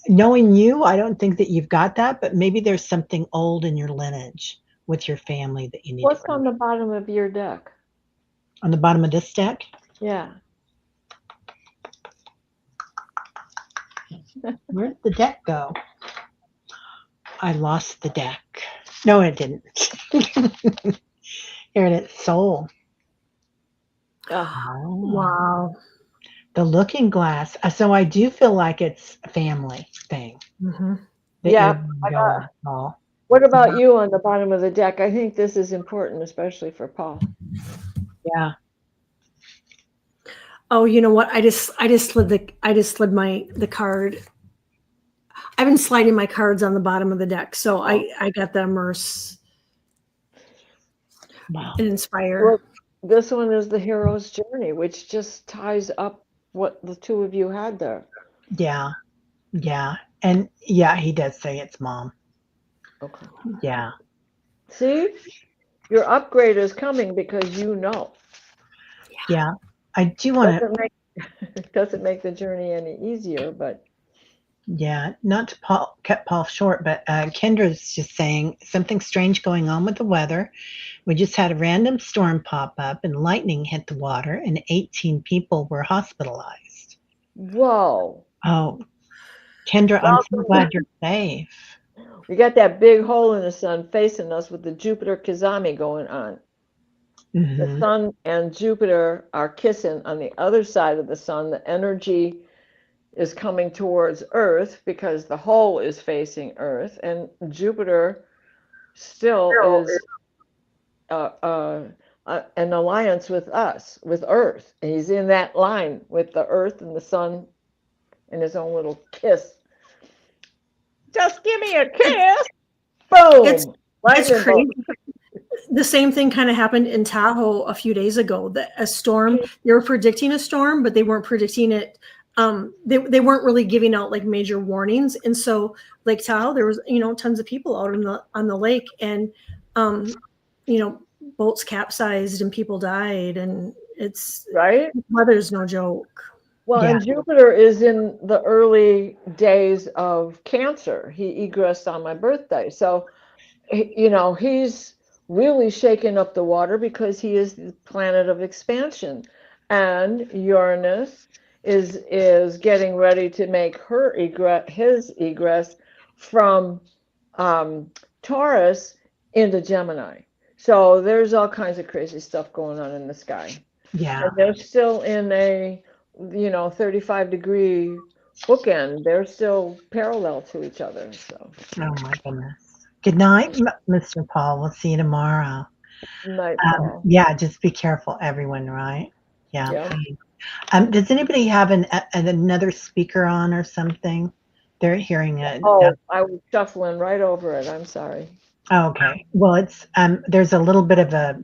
knowing you, I don't think that you've got that, but maybe there's something old in your lineage with your family that you need. What's on the bottom of your deck? On the bottom of this deck? Yeah. Where'd the deck go? I lost the deck. No, it didn't. Here it is. Soul. Oh, Oh, Wow. the looking glass. So I do feel like it's a family thing Hmm. that yeah. you're going, Paul. What about you on the bottom of the deck? I think this is important, especially for Paul. Yeah. Oh, you know what? I just slid the card. I've been sliding my cards on the bottom of the deck, so I got the immerse Wow. and inspire. Well, this one is the hero's journey, which just ties up what the two of you had there. Yeah. Yeah. And yeah, he does say it's mom. Okay. Yeah. See, your upgrade is coming because you know. Yeah. I do want to, Doesn't make the journey any easier, but yeah, not to cut Paul short, but Kendra's just saying something strange going on with the weather. We just had a random storm pop up and lightning hit the water, and 18 people were hospitalized. whoa. Oh, Kendra, I'm so Welcome. glad you're safe. We got that big hole in the sun facing us with the Jupiter Kazami going on. The Hmm. sun and Jupiter are kissing on the other side of the sun. The energy is coming towards Earth because the hole is facing Earth, and Jupiter still is an alliance with us, with Earth. And he's in that line with the Earth and the sun in his own little kiss. Just give me a kiss. Boom. It's Lightning crazy. bolt. The same thing kind of happened in Tahoe a few days ago. A storm. They were predicting a storm, but they weren't predicting it. They weren't really giving out like major warnings. And so Lake Tahoe, there was tons of people out on the lake, and boats capsized and people died, and it's Right? weather's no joke. Well, Yeah. and Jupiter is in the early days of Cancer. He egressed on my birthday. So, he's really shaking up the water because he is the planet of expansion. And Uranus is getting ready to make his egress from Taurus into Gemini. So there's all kinds of crazy stuff going on in the sky. Yeah. And they're still in a 35-degree bookend. They're still parallel to each other. So Oh my goodness. Good night, Mr. Paul. We'll see you tomorrow. night, Paul. Yeah, just be careful, everyone, right? Yeah. Yeah. Please. Does anybody have another speaker on or something? They're hearing it. Oh, I was shuffling right over it. I'm sorry. Oh, okay. Well, it's there's a little bit of a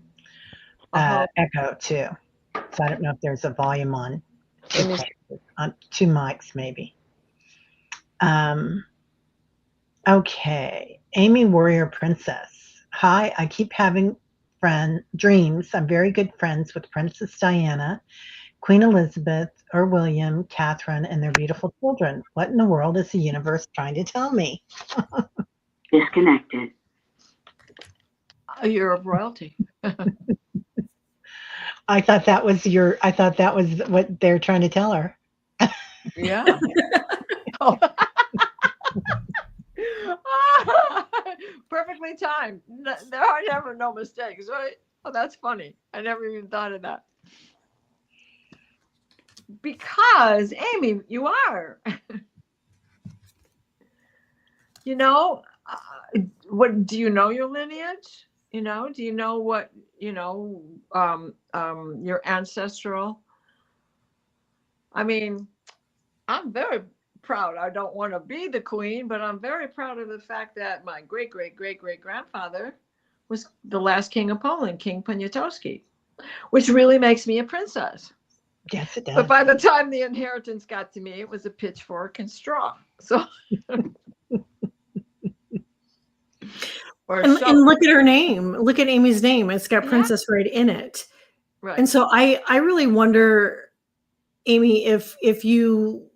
Uh-huh. echo too, so I don't know if there's a volume on. Let me see. On 2 mics maybe. Okay, Amy Warrior Princess. Hi, I keep having dreams. I'm very good friends with Princess Diana, Queen Elizabeth, or William, Catherine, and their beautiful children. What in the world is the universe trying to tell me? Disconnected. You're of royalty. I thought that was what they're trying to tell her. Yeah. Perfectly timed. There are never no mistakes, right? Oh, that's funny. I never even thought of that. Because, Amy, you are. What do you know your lineage? Do you know what, your ancestral? I mean, I'm very proud. I don't want to be the queen, but I'm very proud of the fact that my great, great, great, great grandfather was the last king of Poland, King Poniatowski, which really makes me a princess. Yes, it does. But by the time the inheritance got to me, it was a pitchfork and straw. So, And look at her name. Look at Amy's name. It's got princess right in it. Right. And so I really wonder, Amy, if you,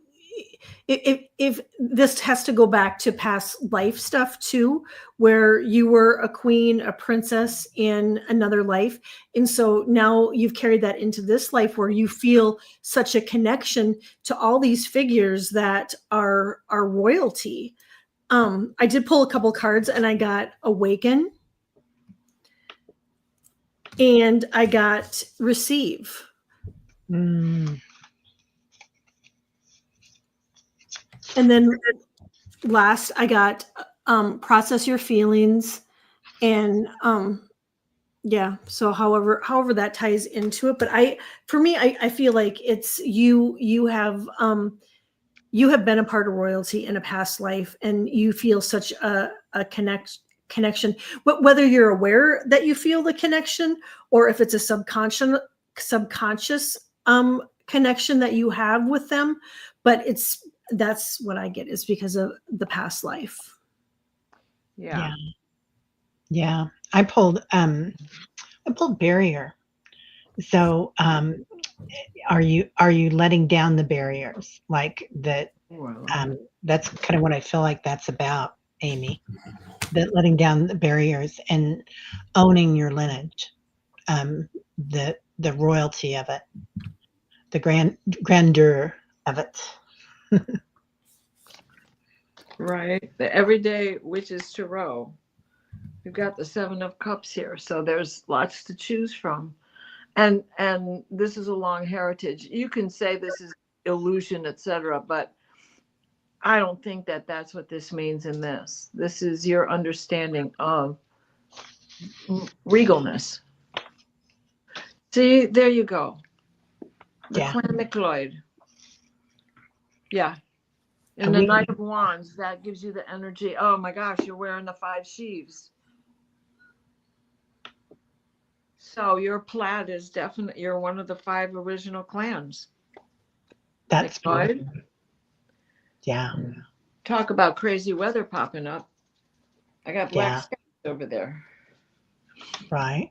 if this has to go back to past life stuff too, where you were a queen, a princess in another life, and so now you've carried that into this life where you feel such a connection to all these figures that are royalty. I did pull a couple cards, and I got Awaken, and I got Receive. Mm. And then last, I got Process Your Feelings, and yeah. So however that ties into it, but for me, I feel like it's you have been a part of royalty in a past life, and you feel such a connection. But whether you're aware that you feel the connection, or if it's a subconscious connection that you have with them, but that's what I get, is because of the past life. Yeah. Yeah. I pulled barrier. So are you letting down the barriers, like that? That's kind of what I feel like that's about, Amy. That letting down the barriers and owning your lineage, the royalty of it, the grandeur of it. Right. The everyday witches tarot. We've got the 7 of Cups here, so there's lots to choose from. And this is a long heritage. You can say this is illusion, etc., but I don't think that that's what this means in this. This is your understanding of regalness. See, there you go. The Clan McLeod. Yeah. And the Knight of Wands, that gives you the energy. Oh my gosh, you're wearing the 5 sheaves. So your plaid is definitely, you're one of the 5 original clans. That's good. Yeah. Talk about crazy weather popping up. I got black skies over there. Right.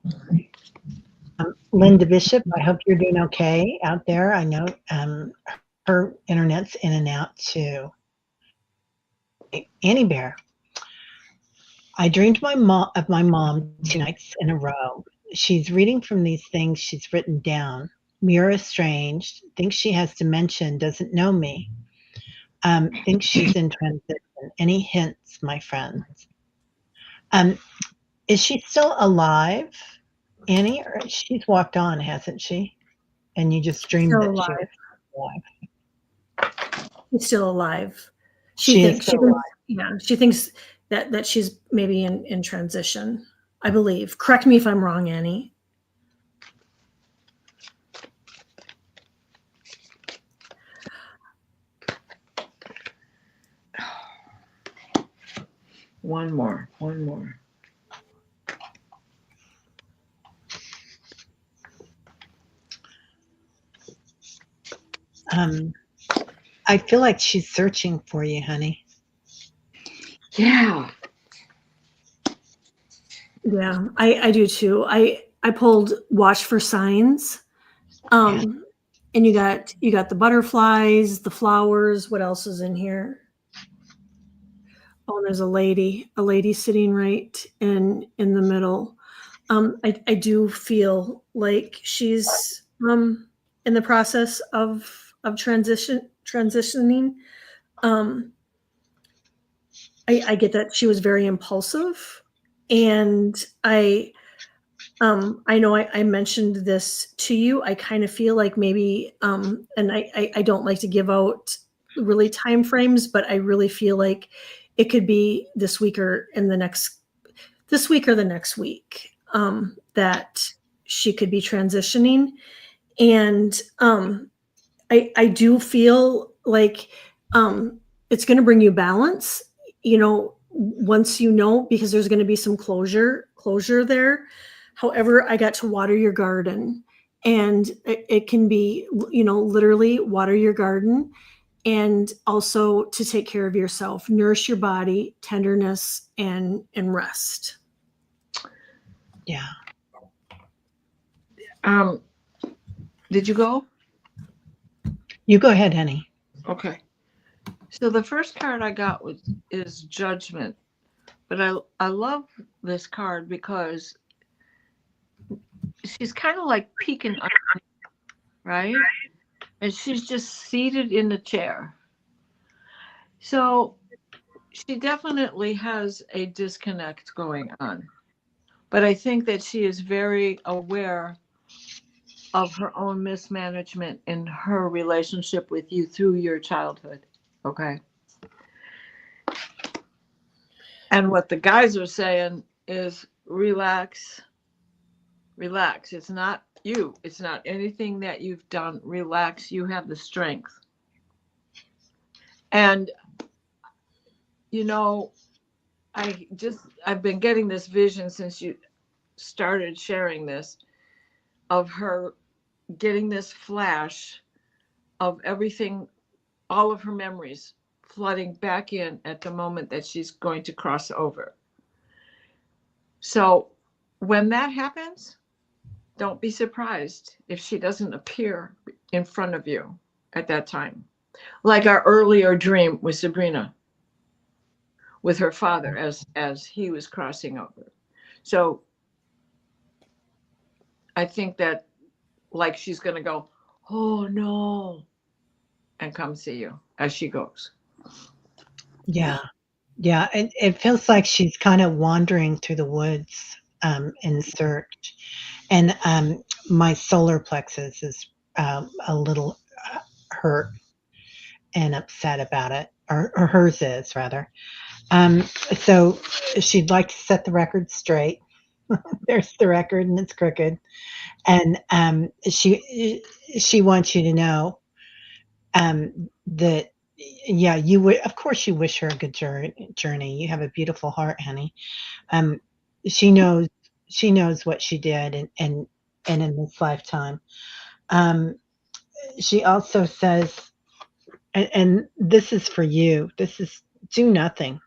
Linda Bishop, I hope you're doing okay out there. I know her internet's in and out too. Annie Bear. I dreamed of my mom 2 nights in a row. She's reading from these things she's written down. Mirror estranged, thinks she has dementia, doesn't know me. Thinks she's in transition. Any hints, my friends? Is she still alive, Annie? Or she's walked on, hasn't she? And you just dreamed that she was alive. She's still alive. She thinks that she's maybe in transition, I believe. Correct me if I'm wrong, Annie. One more. I feel like she's searching for you, honey. Yeah. Yeah, I do too. I pulled Watch for Signs. And you got the butterflies, the flowers. What else is in here? Oh, there's a lady sitting right in the middle. I do feel like she's in the process of transitioning. I get that she was very impulsive, and I know I mentioned this to you. I kind of feel like maybe, and I don't like to give out really time frames, but I really feel like it could be this week or the next week that she could be transitioning. And I do feel like it's going to bring you balance, once because there's going to be some closure there. However, I got to water your garden, and it can be, literally water your garden, and also to take care of yourself, nourish your body, tenderness, and rest. Yeah. Did you go? You go ahead, honey. Okay. So the first card I got is Judgment. But I love this card because she's kind of like peeking up, right? And she's just seated in the chair. So she definitely has a disconnect going on. But I think that she is very aware of her own mismanagement in her relationship with you through your childhood. Okay. And what the guys are saying is relax, relax. It's not you, it's not anything that you've done. Relax. You have the strength. And, you know, I've been getting this vision since you started sharing this of her getting this flash of everything, all of her memories flooding back in at the moment that she's going to cross over. So when that happens, don't be surprised if she doesn't appear in front of you at that time. Like our earlier dream with Sabrina, with her father as he was crossing over. So I think that like she's going to go, oh no, and come see you as she goes. Yeah. Yeah. It feels like she's kind of wandering through the woods in search. And my solar plexus is a little hurt and upset about it, or hers is rather. So she'd like to set the record straight. There's the record, and it's crooked. And she wants you to know that yeah, you would of course you wish her a good journey. You have a beautiful heart, honey. Um, she knows she knows what she did, and in this lifetime. Um, she also says, and this is for you. This is do nothing.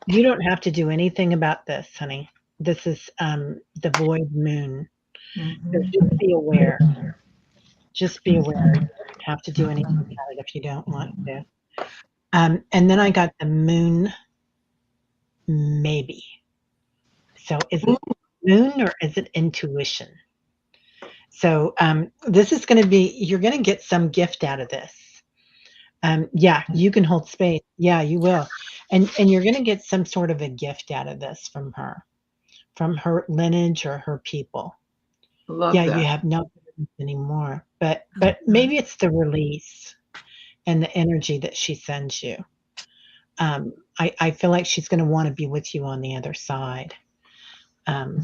You don't have to do anything about this, honey. This is the void moon. So just be aware. Just be aware. You don't have to do anything about it if you don't want to. And then I got the moon maybe. So is it moon or is it intuition? So this is going to be, you're going to get some gift out of this. Yeah, you can hold space. Yeah, you will. And you're going to get some sort of a gift out of this from her lineage or her people. Love Yeah, you that. have no burdens anymore. But maybe it's the release and the energy that she sends you. I feel like she's going to want to be with you on the other side. Um,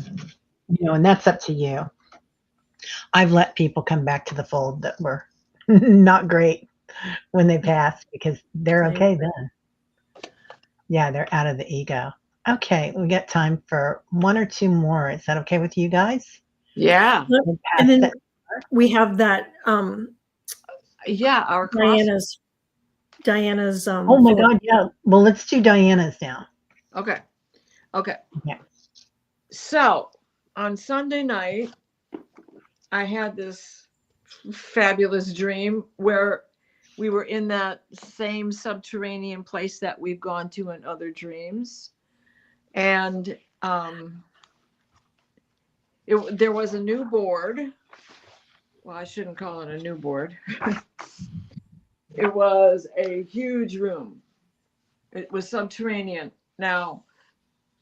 and that's up to you. I've let people come back to the fold that were not great when they passed because they're okay then. Yeah, they're out of the ego. Okay, we got time for one or two more. Is that okay with you guys? Yeah. We'll pass And then that. we have that Yeah. Our cross. Diana's Oh my photo. God, yeah. Well, let's do Diana's now. Okay. Okay. Yeah. So on Sunday night, I had this fabulous dream where we were in that same subterranean place that we've gone to in other dreams. And there was a new board. Well, I shouldn't call it a new board. It was a huge room. It was subterranean. Now,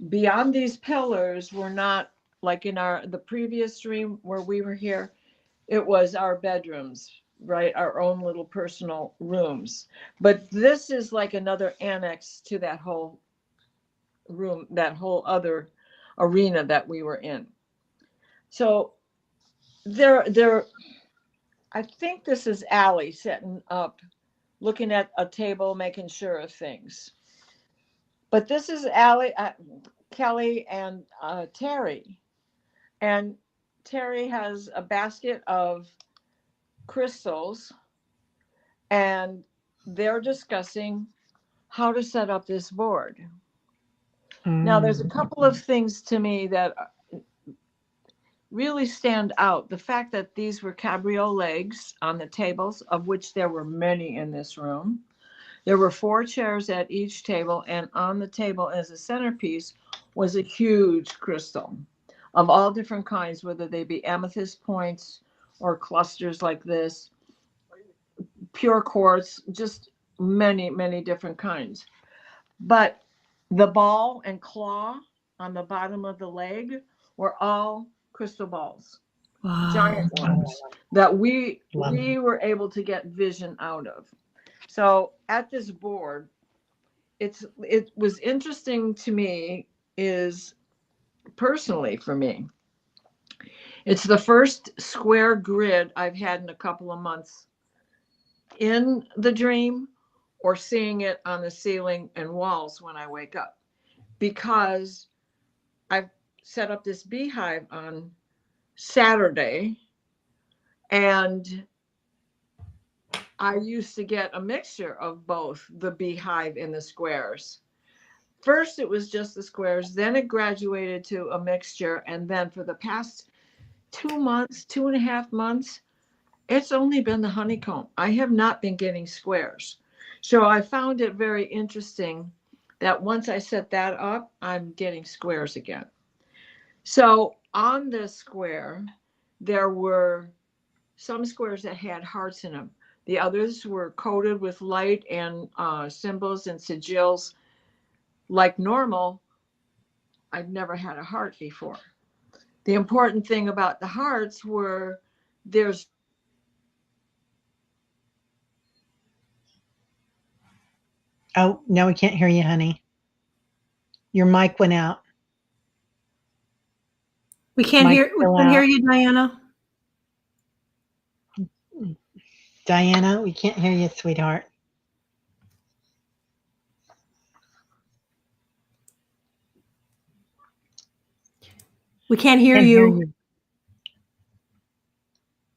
beyond these pillars were not like in the previous dream where we were here. It was our bedrooms, right? Our own little personal rooms. But this is like another annex to that whole room, that whole other arena that we were in. So there, I think this is Aley setting up, looking at a table, making sure of things. But this is Aley, Kelly, and Teri. And Teri has a basket of crystals, and they're discussing how to set up this board. Now, there's a couple of things to me that really stand out. The fact that these were cabriole legs on the tables, of which there were many in this room. There were 4 chairs at each table, and on the table as a centerpiece was a huge crystal of all different kinds, whether they be amethyst points or clusters like this, pure quartz, just many, many different kinds. But the ball and claw on the bottom of the leg were all crystal balls, Wow. giant ones that we Love it. were able to get vision out of. So at this board, it was interesting to me, is personally for me, it's the first square grid I've had in a couple of months in the dream or seeing it on the ceiling and walls when I wake up, because I've set up this beehive on Saturday, and I used to get a mixture of both the beehive and the squares. First, it was just the squares, then it graduated to a mixture, and then for the past 2 months, 2.5 months, it's only been the honeycomb. I have not been getting squares. So I found it very interesting that once I set that up, I'm getting squares again. So on this square, there were some squares that had hearts in them. The others were coated with light and symbols and sigils like normal. I've never had a heart before. The important thing about the hearts were there's Oh, no, we can't hear you, honey. Your mic went out. We can't Mic's hear. We still can't hear out. you, Diana. Diana, we can't hear you, sweetheart. We can't hear Can't hear you. you.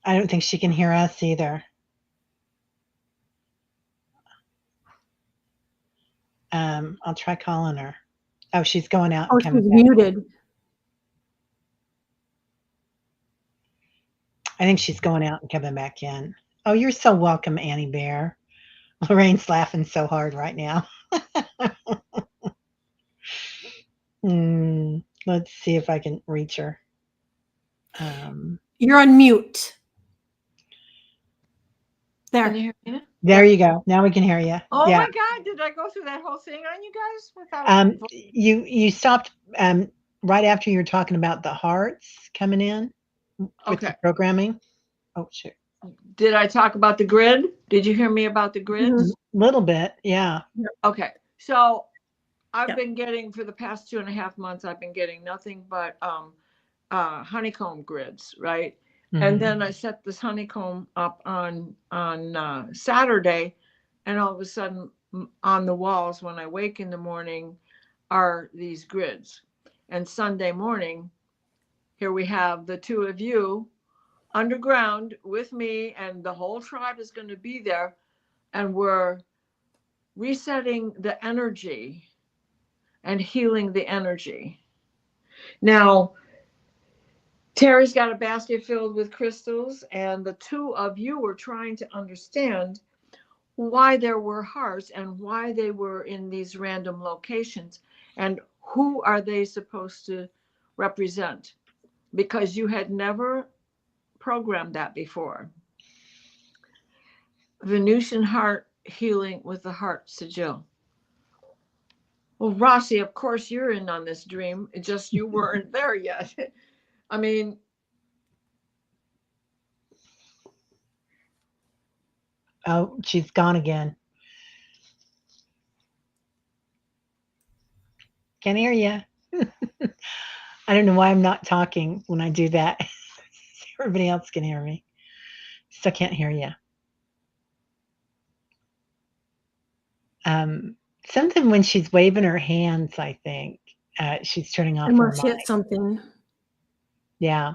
I don't think she can hear us either. I'll try calling her. Oh, she's going out Oh, and she's coming back. muted. I think she's going out and coming back in. Oh, you're so welcome, Annie Bear. Lorraine's laughing so hard right now. Let's see if I can reach her. You're on mute. Can There. you hear me? There you go. Now we can hear you. Oh Yeah. my God, did I go through that whole thing on you guys without? You stopped right after you were talking about the hearts coming in with Okay. the programming. Oh, shit. Did I talk about the grid? Did you hear me about the grids? Little bit, yeah. Okay. So I've Yeah. been getting, for the past 2.5 months, I've been getting nothing but honeycomb grids, right? And then I set this honeycomb up on Saturday, and all of a sudden on the walls when I wake in the morning are these grids. And Sunday morning, here we have the two of you underground with me, and the whole tribe is going to be there, and we're resetting the energy and healing the energy. Now, Teri's got a basket filled with crystals, and the two of you were trying to understand why there were hearts and why they were in these random locations, and who are they supposed to represent, because you had never programmed that before. Venusian heart healing with the heart sigil. Well, Rossi, of course you're in on this dream. It just you weren't there yet. I mean, Oh, she's gone again. Can't hear you. I don't know why I'm not talking when I do that. Everybody else can hear me. Still can't hear you. Something when she's waving her hands, I think she's turning I off her must mic. hit something. Yeah.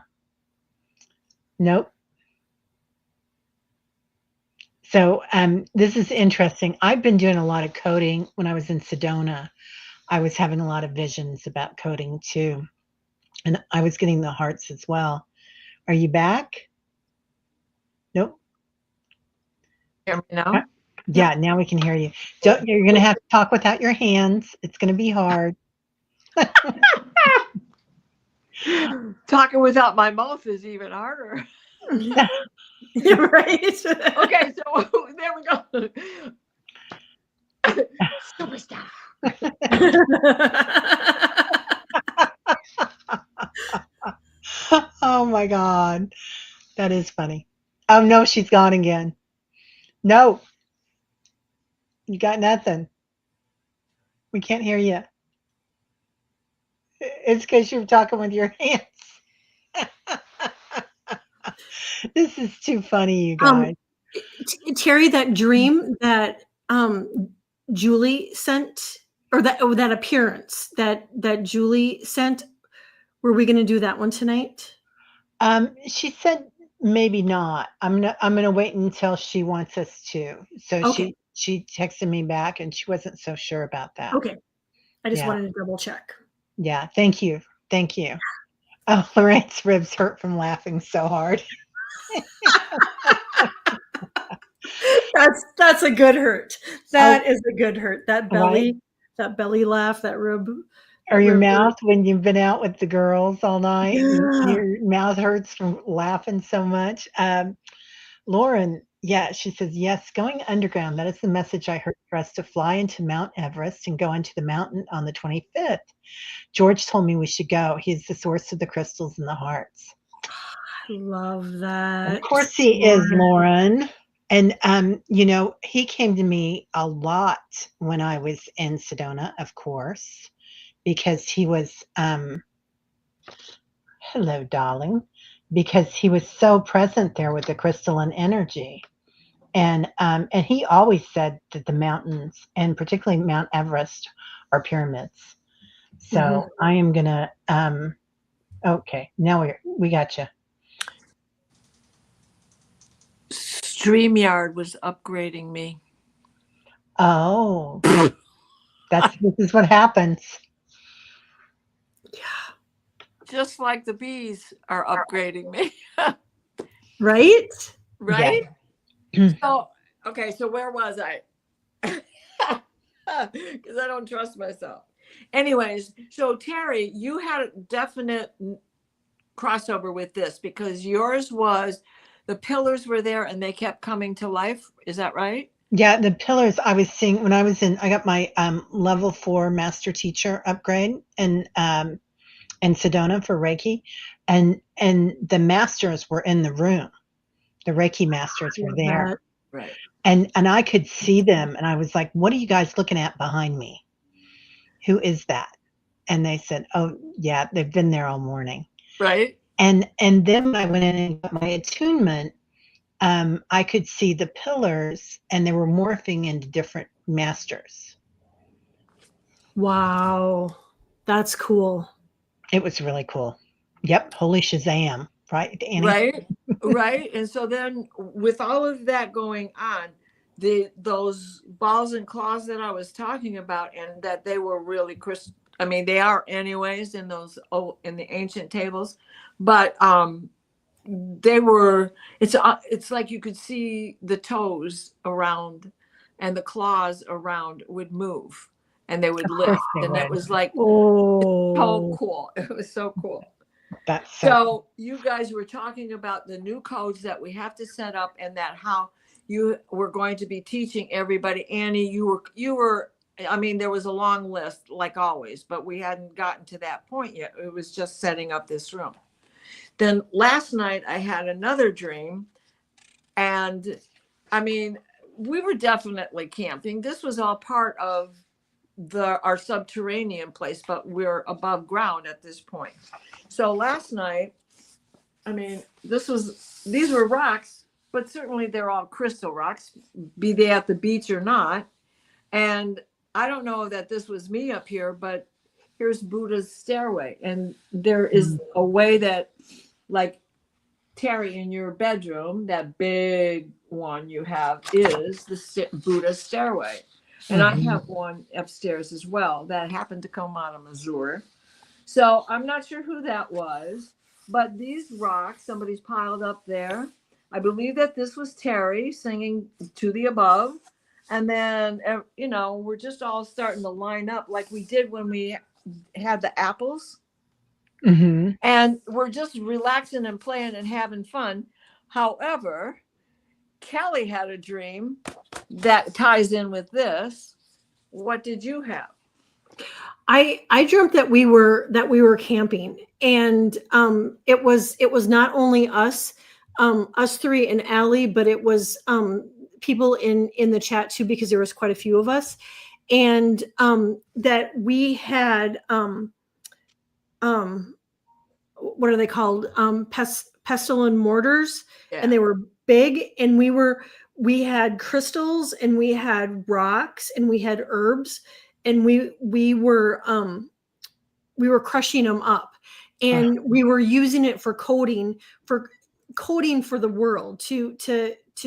Nope. So this is interesting. I've been doing a lot of coding. When I was in Sedona, I was having a lot of visions about coding too. And I was getting the hearts as well. Are you back? Nope. hear me now? Yeah, now we can hear you. You're going to have to talk without your hands. It's going to be hard. Talking without my mouth is even harder. Yeah, right. Okay, so there we go. Superstar. Oh my God. That is funny. Oh no, she's gone again. No, you got nothing. We can't hear you. It's because you're talking with your hands. This is too funny, you guys. Teri, that dream that Julie sent, or that appearance that Julie sent, were we going to do that one tonight? She said maybe not. I'm gonna wait until she wants us to. So Okay. she texted me back and she wasn't so sure about that. Okay. I just Yeah. wanted to double check. Yeah. Thank you. Thank you. Oh, Lorraine's ribs hurt from laughing so hard. That's a good hurt. That is a good hurt. That belly, Right? that belly laugh, that rib. Or your rib mouth when you've been out with the girls all night and Yeah. your mouth hurts from laughing so much. Lauren, yeah, she says, yes, going underground. That is the message I heard for us to fly into Mount Everest and go into the mountain on the 25th. George told me we should go. He's the source of the crystals and the hearts. I love that. Of course he is, Lauren. And, he came to me a lot when I was in Sedona, of course, because he was, hello, darling, because he was so present there with the crystalline energy. And he always said that the mountains, and particularly Mount Everest, are pyramids. So I am gonna. Okay, now we got you. StreamYard was upgrading me. Oh, this is what happens. Yeah. Just like the bees are upgrading me. Right? Right? Yeah. So, okay, so where was I? Because I don't trust myself. Anyways, so Teri, you had a definite crossover with this because yours was the pillars were there and they kept coming to life. Is that right? Yeah, the pillars I was seeing when I got my level 4 master teacher upgrade in Sedona for Reiki, and the masters were in the room. The Reiki masters were there. Right. And I could see them and I was like, what are you guys looking at behind me? Who is that? And they said, oh yeah, they've been there all morning. Right. And then when I went in and got my attunement, I could see the pillars and they were morphing into different masters. Wow. That's cool. It was really cool. Yep. Holy Shazam. Right, Annie? Right. Right. And so then with all of that going on, those balls and claws that I was talking about, and that they were really I mean, they are anyways in those in the ancient tables, but they were. It's like you could see the toes around, and the claws around would move, and they would lift, and it was like so cool. It was so cool. That's so you guys were talking about the new codes that we have to set up, and that how you were going to be teaching everybody. Annie, you were I mean, there was a long list like always, but we hadn't gotten to that point yet. It was just setting up this room. Then last night I had another dream, and I mean, we were definitely camping. This was all part of our subterranean place, but we're above ground at this point. So last night, I mean, these were rocks, but certainly they're all crystal rocks, be they at the beach or not. And I don't know that this was me up here, but here's Buddha's stairway. And there is a way that, like Teri, in your bedroom, that big one you have is the Buddha's stairway. And I have one upstairs as well that happened to come out of Missouri. So I'm not sure who that was, but these rocks, somebody's piled up there. I believe that this was Teri singing To the Above. And then, we're just all starting to line up like we did when we had the apples. Mm-hmm. And we're just relaxing and playing and having fun. However, Kelly had a dream that ties in with this. What did you have? I dreamt that we were camping, and it was not only us three and Aley, but it was people in the chat too, because there was quite a few of us, and that we had what are they called, pestle and mortars, Yeah. and they were big, and we had crystals, and we had rocks, and we had herbs, and we were crushing them up, and we were using it for coding for the world, to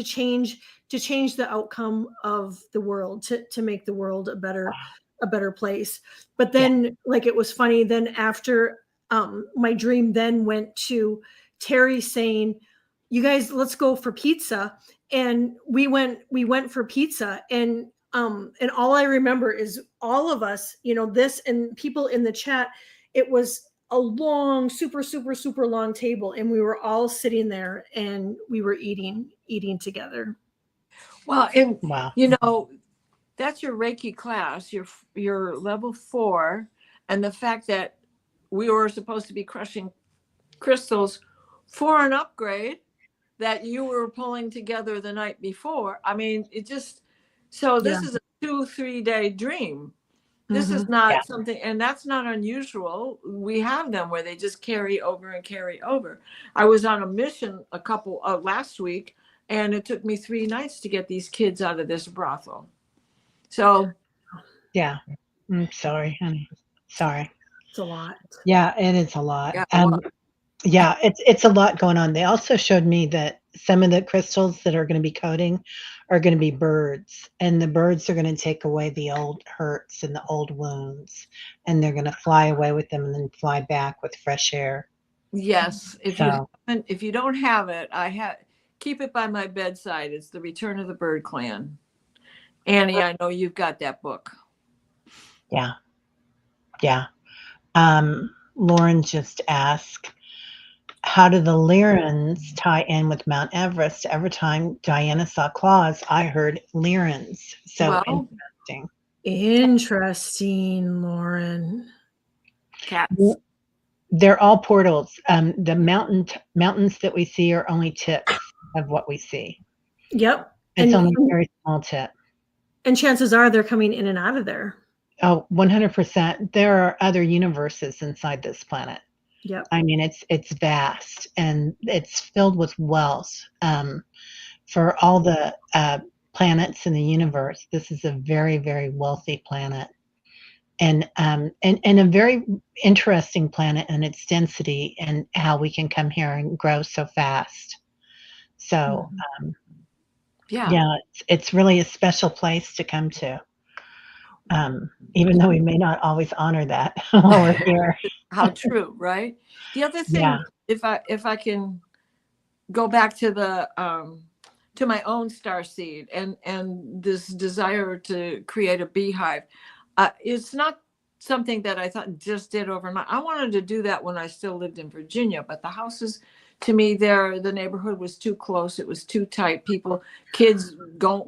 change the outcome of the world, to make the world a better place. But then, like, it was funny, then after my dream then went to Teri saying, "You guys, let's go for pizza." And we went for pizza, and all I remember is all of us, this, and people in the chat. It was a long, super, super, super long table, and we were all sitting there, and we were eating together. Well, and Wow. that's your Reiki class, your level 4, and the fact that we were supposed to be crushing crystals for an upgrade that you were pulling together the night before. I mean, it just, so this is a 2-3 day dream. This is not something, and that's not unusual. We have them where they just carry over and carry over. I was on a mission last week, and it took me 3 nights to get these kids out of this brothel. So Yeah. I'm sorry, honey. Sorry. It's a lot. Yeah, it is a lot. Yeah, It's a lot going on. They also showed me that some of the crystals that are going to be coding are going to be birds, and the birds are going to take away the old hurts and the old wounds, and they're going to fly away with them and then fly back with fresh air. yes. If So, you don't have it, keep it by my bedside. It's The Return of the Bird Clan. Annie, I know you've got that book. yeah. Yeah. Lauren just asked, how do the Lyrans tie in with Mount Everest? Every time Diana saw claws, I heard Lyrans. So Well, interesting. Interesting, Lauren. Cats. They're all portals. The mountains that we see are only tips of what we see. Yep. It's only a very small tip. And chances are they're coming in and out of there. Oh, 100%. There are other universes inside this planet. Yep. I mean, it's vast, and it's filled with wealth. For all the planets in the universe, this is a very, very wealthy planet, and a very interesting planet in its density and how we can come here and grow so fast. So, yeah, it's really a special place to come to. Even though we may not always honor that while we're here. How true, right? The other thing, if I can go back to the to my own star seed and this desire to create a beehive, it's not something that I thought just did overnight. I wanted to do that when I still lived in Virginia, but the houses, to me, the neighborhood was too close. It was too tight. Kids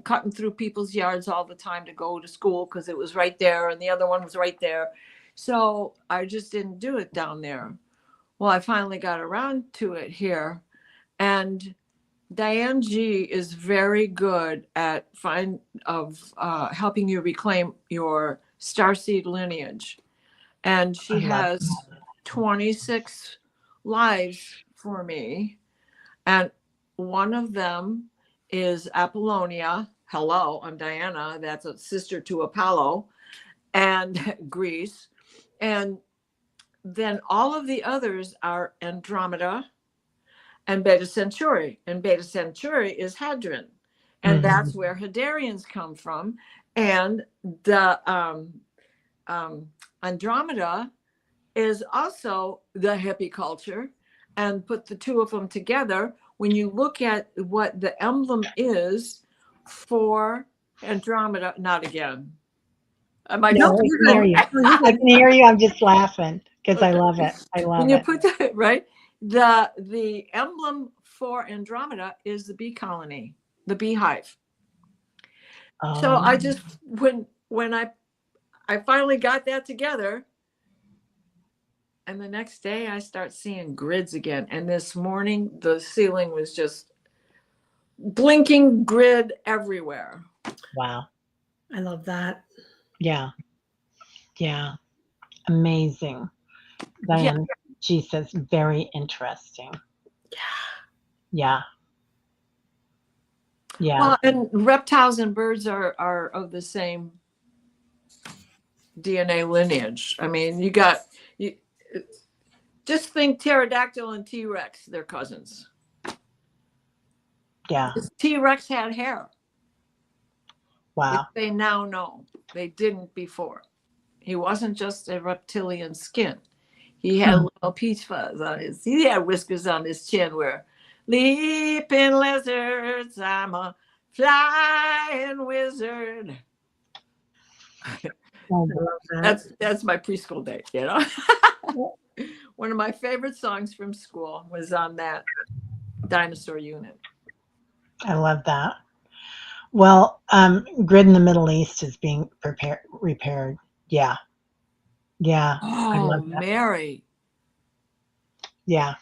cutting through people's yards all the time to go to school because it was right there, and the other one was right there. So I just didn't do it down there. Well, I finally got around to it here, and Diane G is very good at helping you reclaim your starseed lineage, and she has 26 lives for me, and one of them is Apollonia. Hello, I'm Diana. That's a sister to Apollo and Greece. And then all of the others are Andromeda and Beta Centauri. And Beta Centauri is Hadron. And that's where Hadarians come from. And the Andromeda is also the hippie culture. And put the two of them together, when you look at what the emblem is for Andromeda, not again. I might No, just I you're can hear good. you. No, you're I good. can hear you. I'm just laughing because I Okay. love it. I when love you it. put that right, the emblem for Andromeda is the bee colony, the beehive. So I just when I finally got that together, and the next day I start seeing grids again. And this morning the ceiling was just blinking grid everywhere. Wow. I love that. Yeah. Yeah. Amazing. Diane, she says, very interesting. Yeah. Yeah. Well, and reptiles and birds are of the same DNA lineage. I mean, you just think pterodactyl and T-Rex, they're cousins. Yeah. T-Rex had hair, which Wow. they now know. They didn't before. He wasn't just a reptilian skin. He had little peach fuzz on his. He had whiskers on his chin. Where leaping lizards, I'm a flying wizard. Oh, I love that. That's my preschool date. You know, one of my favorite songs from school was on that dinosaur unit. I love that. Well, grid in the Middle East is being repaired. Yeah. Yeah. I Oh, love that. Mary. Yeah.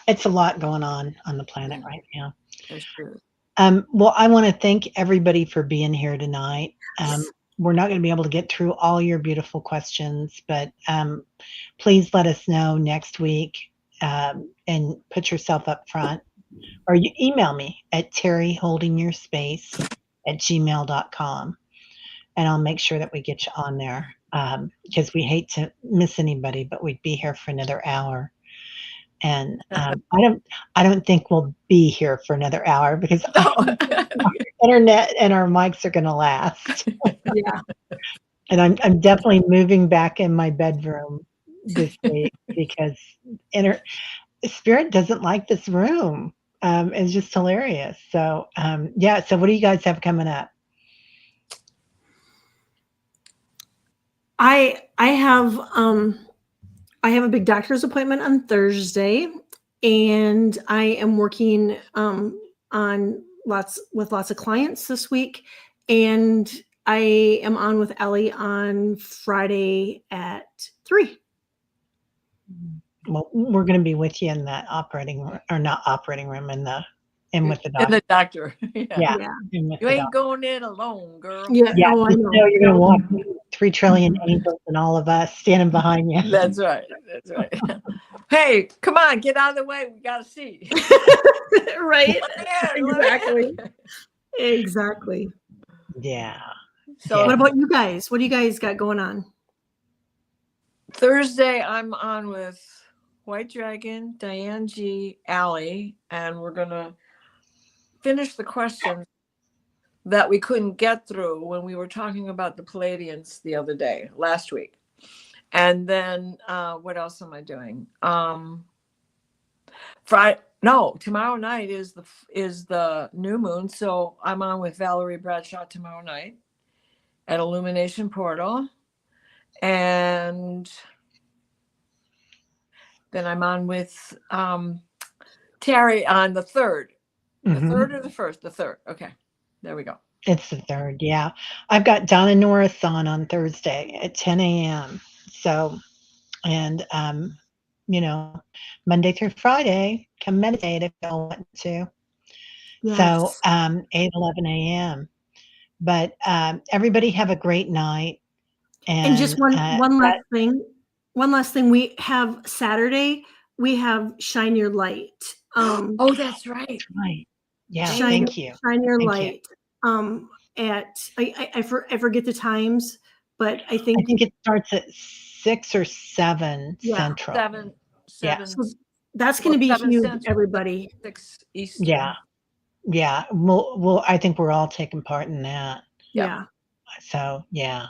It's a lot going on the planet right now. That's true. Well, I want to thank everybody for being here tonight. We're not going to be able to get through all your beautiful questions, but please let us know next week and put yourself up front. Or you email me at terryholdingyourspace@gmail.com, and I'll make sure that we get you on there because we hate to miss anybody, but we'd be here for another hour. And I don't think we'll be here for another hour because our internet and our mics are going to last. Yeah. And I'm definitely moving back in my bedroom this week because spirit doesn't like this room. It's just hilarious. So yeah. So what do you guys have coming up? I have a big doctor's appointment on Thursday, and I am working on lots of clients this week, and I am on with Aley on Friday at 3. Well, we're going to be with you in that operating room, or not operating room, with the And doctor. the doctor. Yeah. Yeah. In with You the ain't doctor. going in alone, girl. Yeah. Yeah, Oh, I just know. know you're going to walk 3 trillion angels and all of us standing behind you. That's right. That's right. Hey, come on, get out of the way. We got to see. Right. Exactly. Exactly. Yeah. So What about you guys? What do you guys got going on? Thursday, I'm on with White Dragon, Diane G, Aley, and we're going to finish the questions that we couldn't get through when we were talking about the Palladians the other day, last week. And then what else am I doing? Tomorrow night is the new moon, so I'm on with Valerie Bradshaw tomorrow night at Illumination Portal, and then I'm on with Teri on the 3rd. The 3rd or the 1st? The 3rd. Okay, there we go. It's the 3rd. Yeah, I've got Donna Norris on Thursday at 10 a.m. So, and Monday through Friday, come meditate if you want to. Yes. So 8-11 a.m. But everybody have a great night. And just one last thing. One last thing. We have Saturday. We have Shine Your Light. Oh, that's right. Right. Yeah. Shine, Thank you. Shine Your Thank Light. I forget the times, but I think it starts at 6 or 7 Central. 7. Yeah. So that's going to be 7 huge, Central, everybody. 6 Eastern. Yeah. Yeah. We'll I think we're all taking part in that. Yeah. So yeah.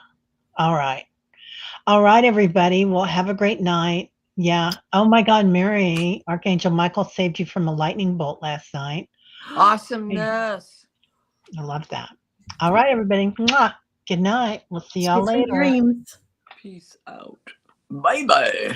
All right. All right, everybody. Well, have a great night. Yeah. Oh my God, Mary, Archangel Michael saved you from a lightning bolt last night. Awesomeness. I love that. All right, everybody. Mwah. Good night. We'll see y'all Sweet later. dreams. Peace out. Bye bye.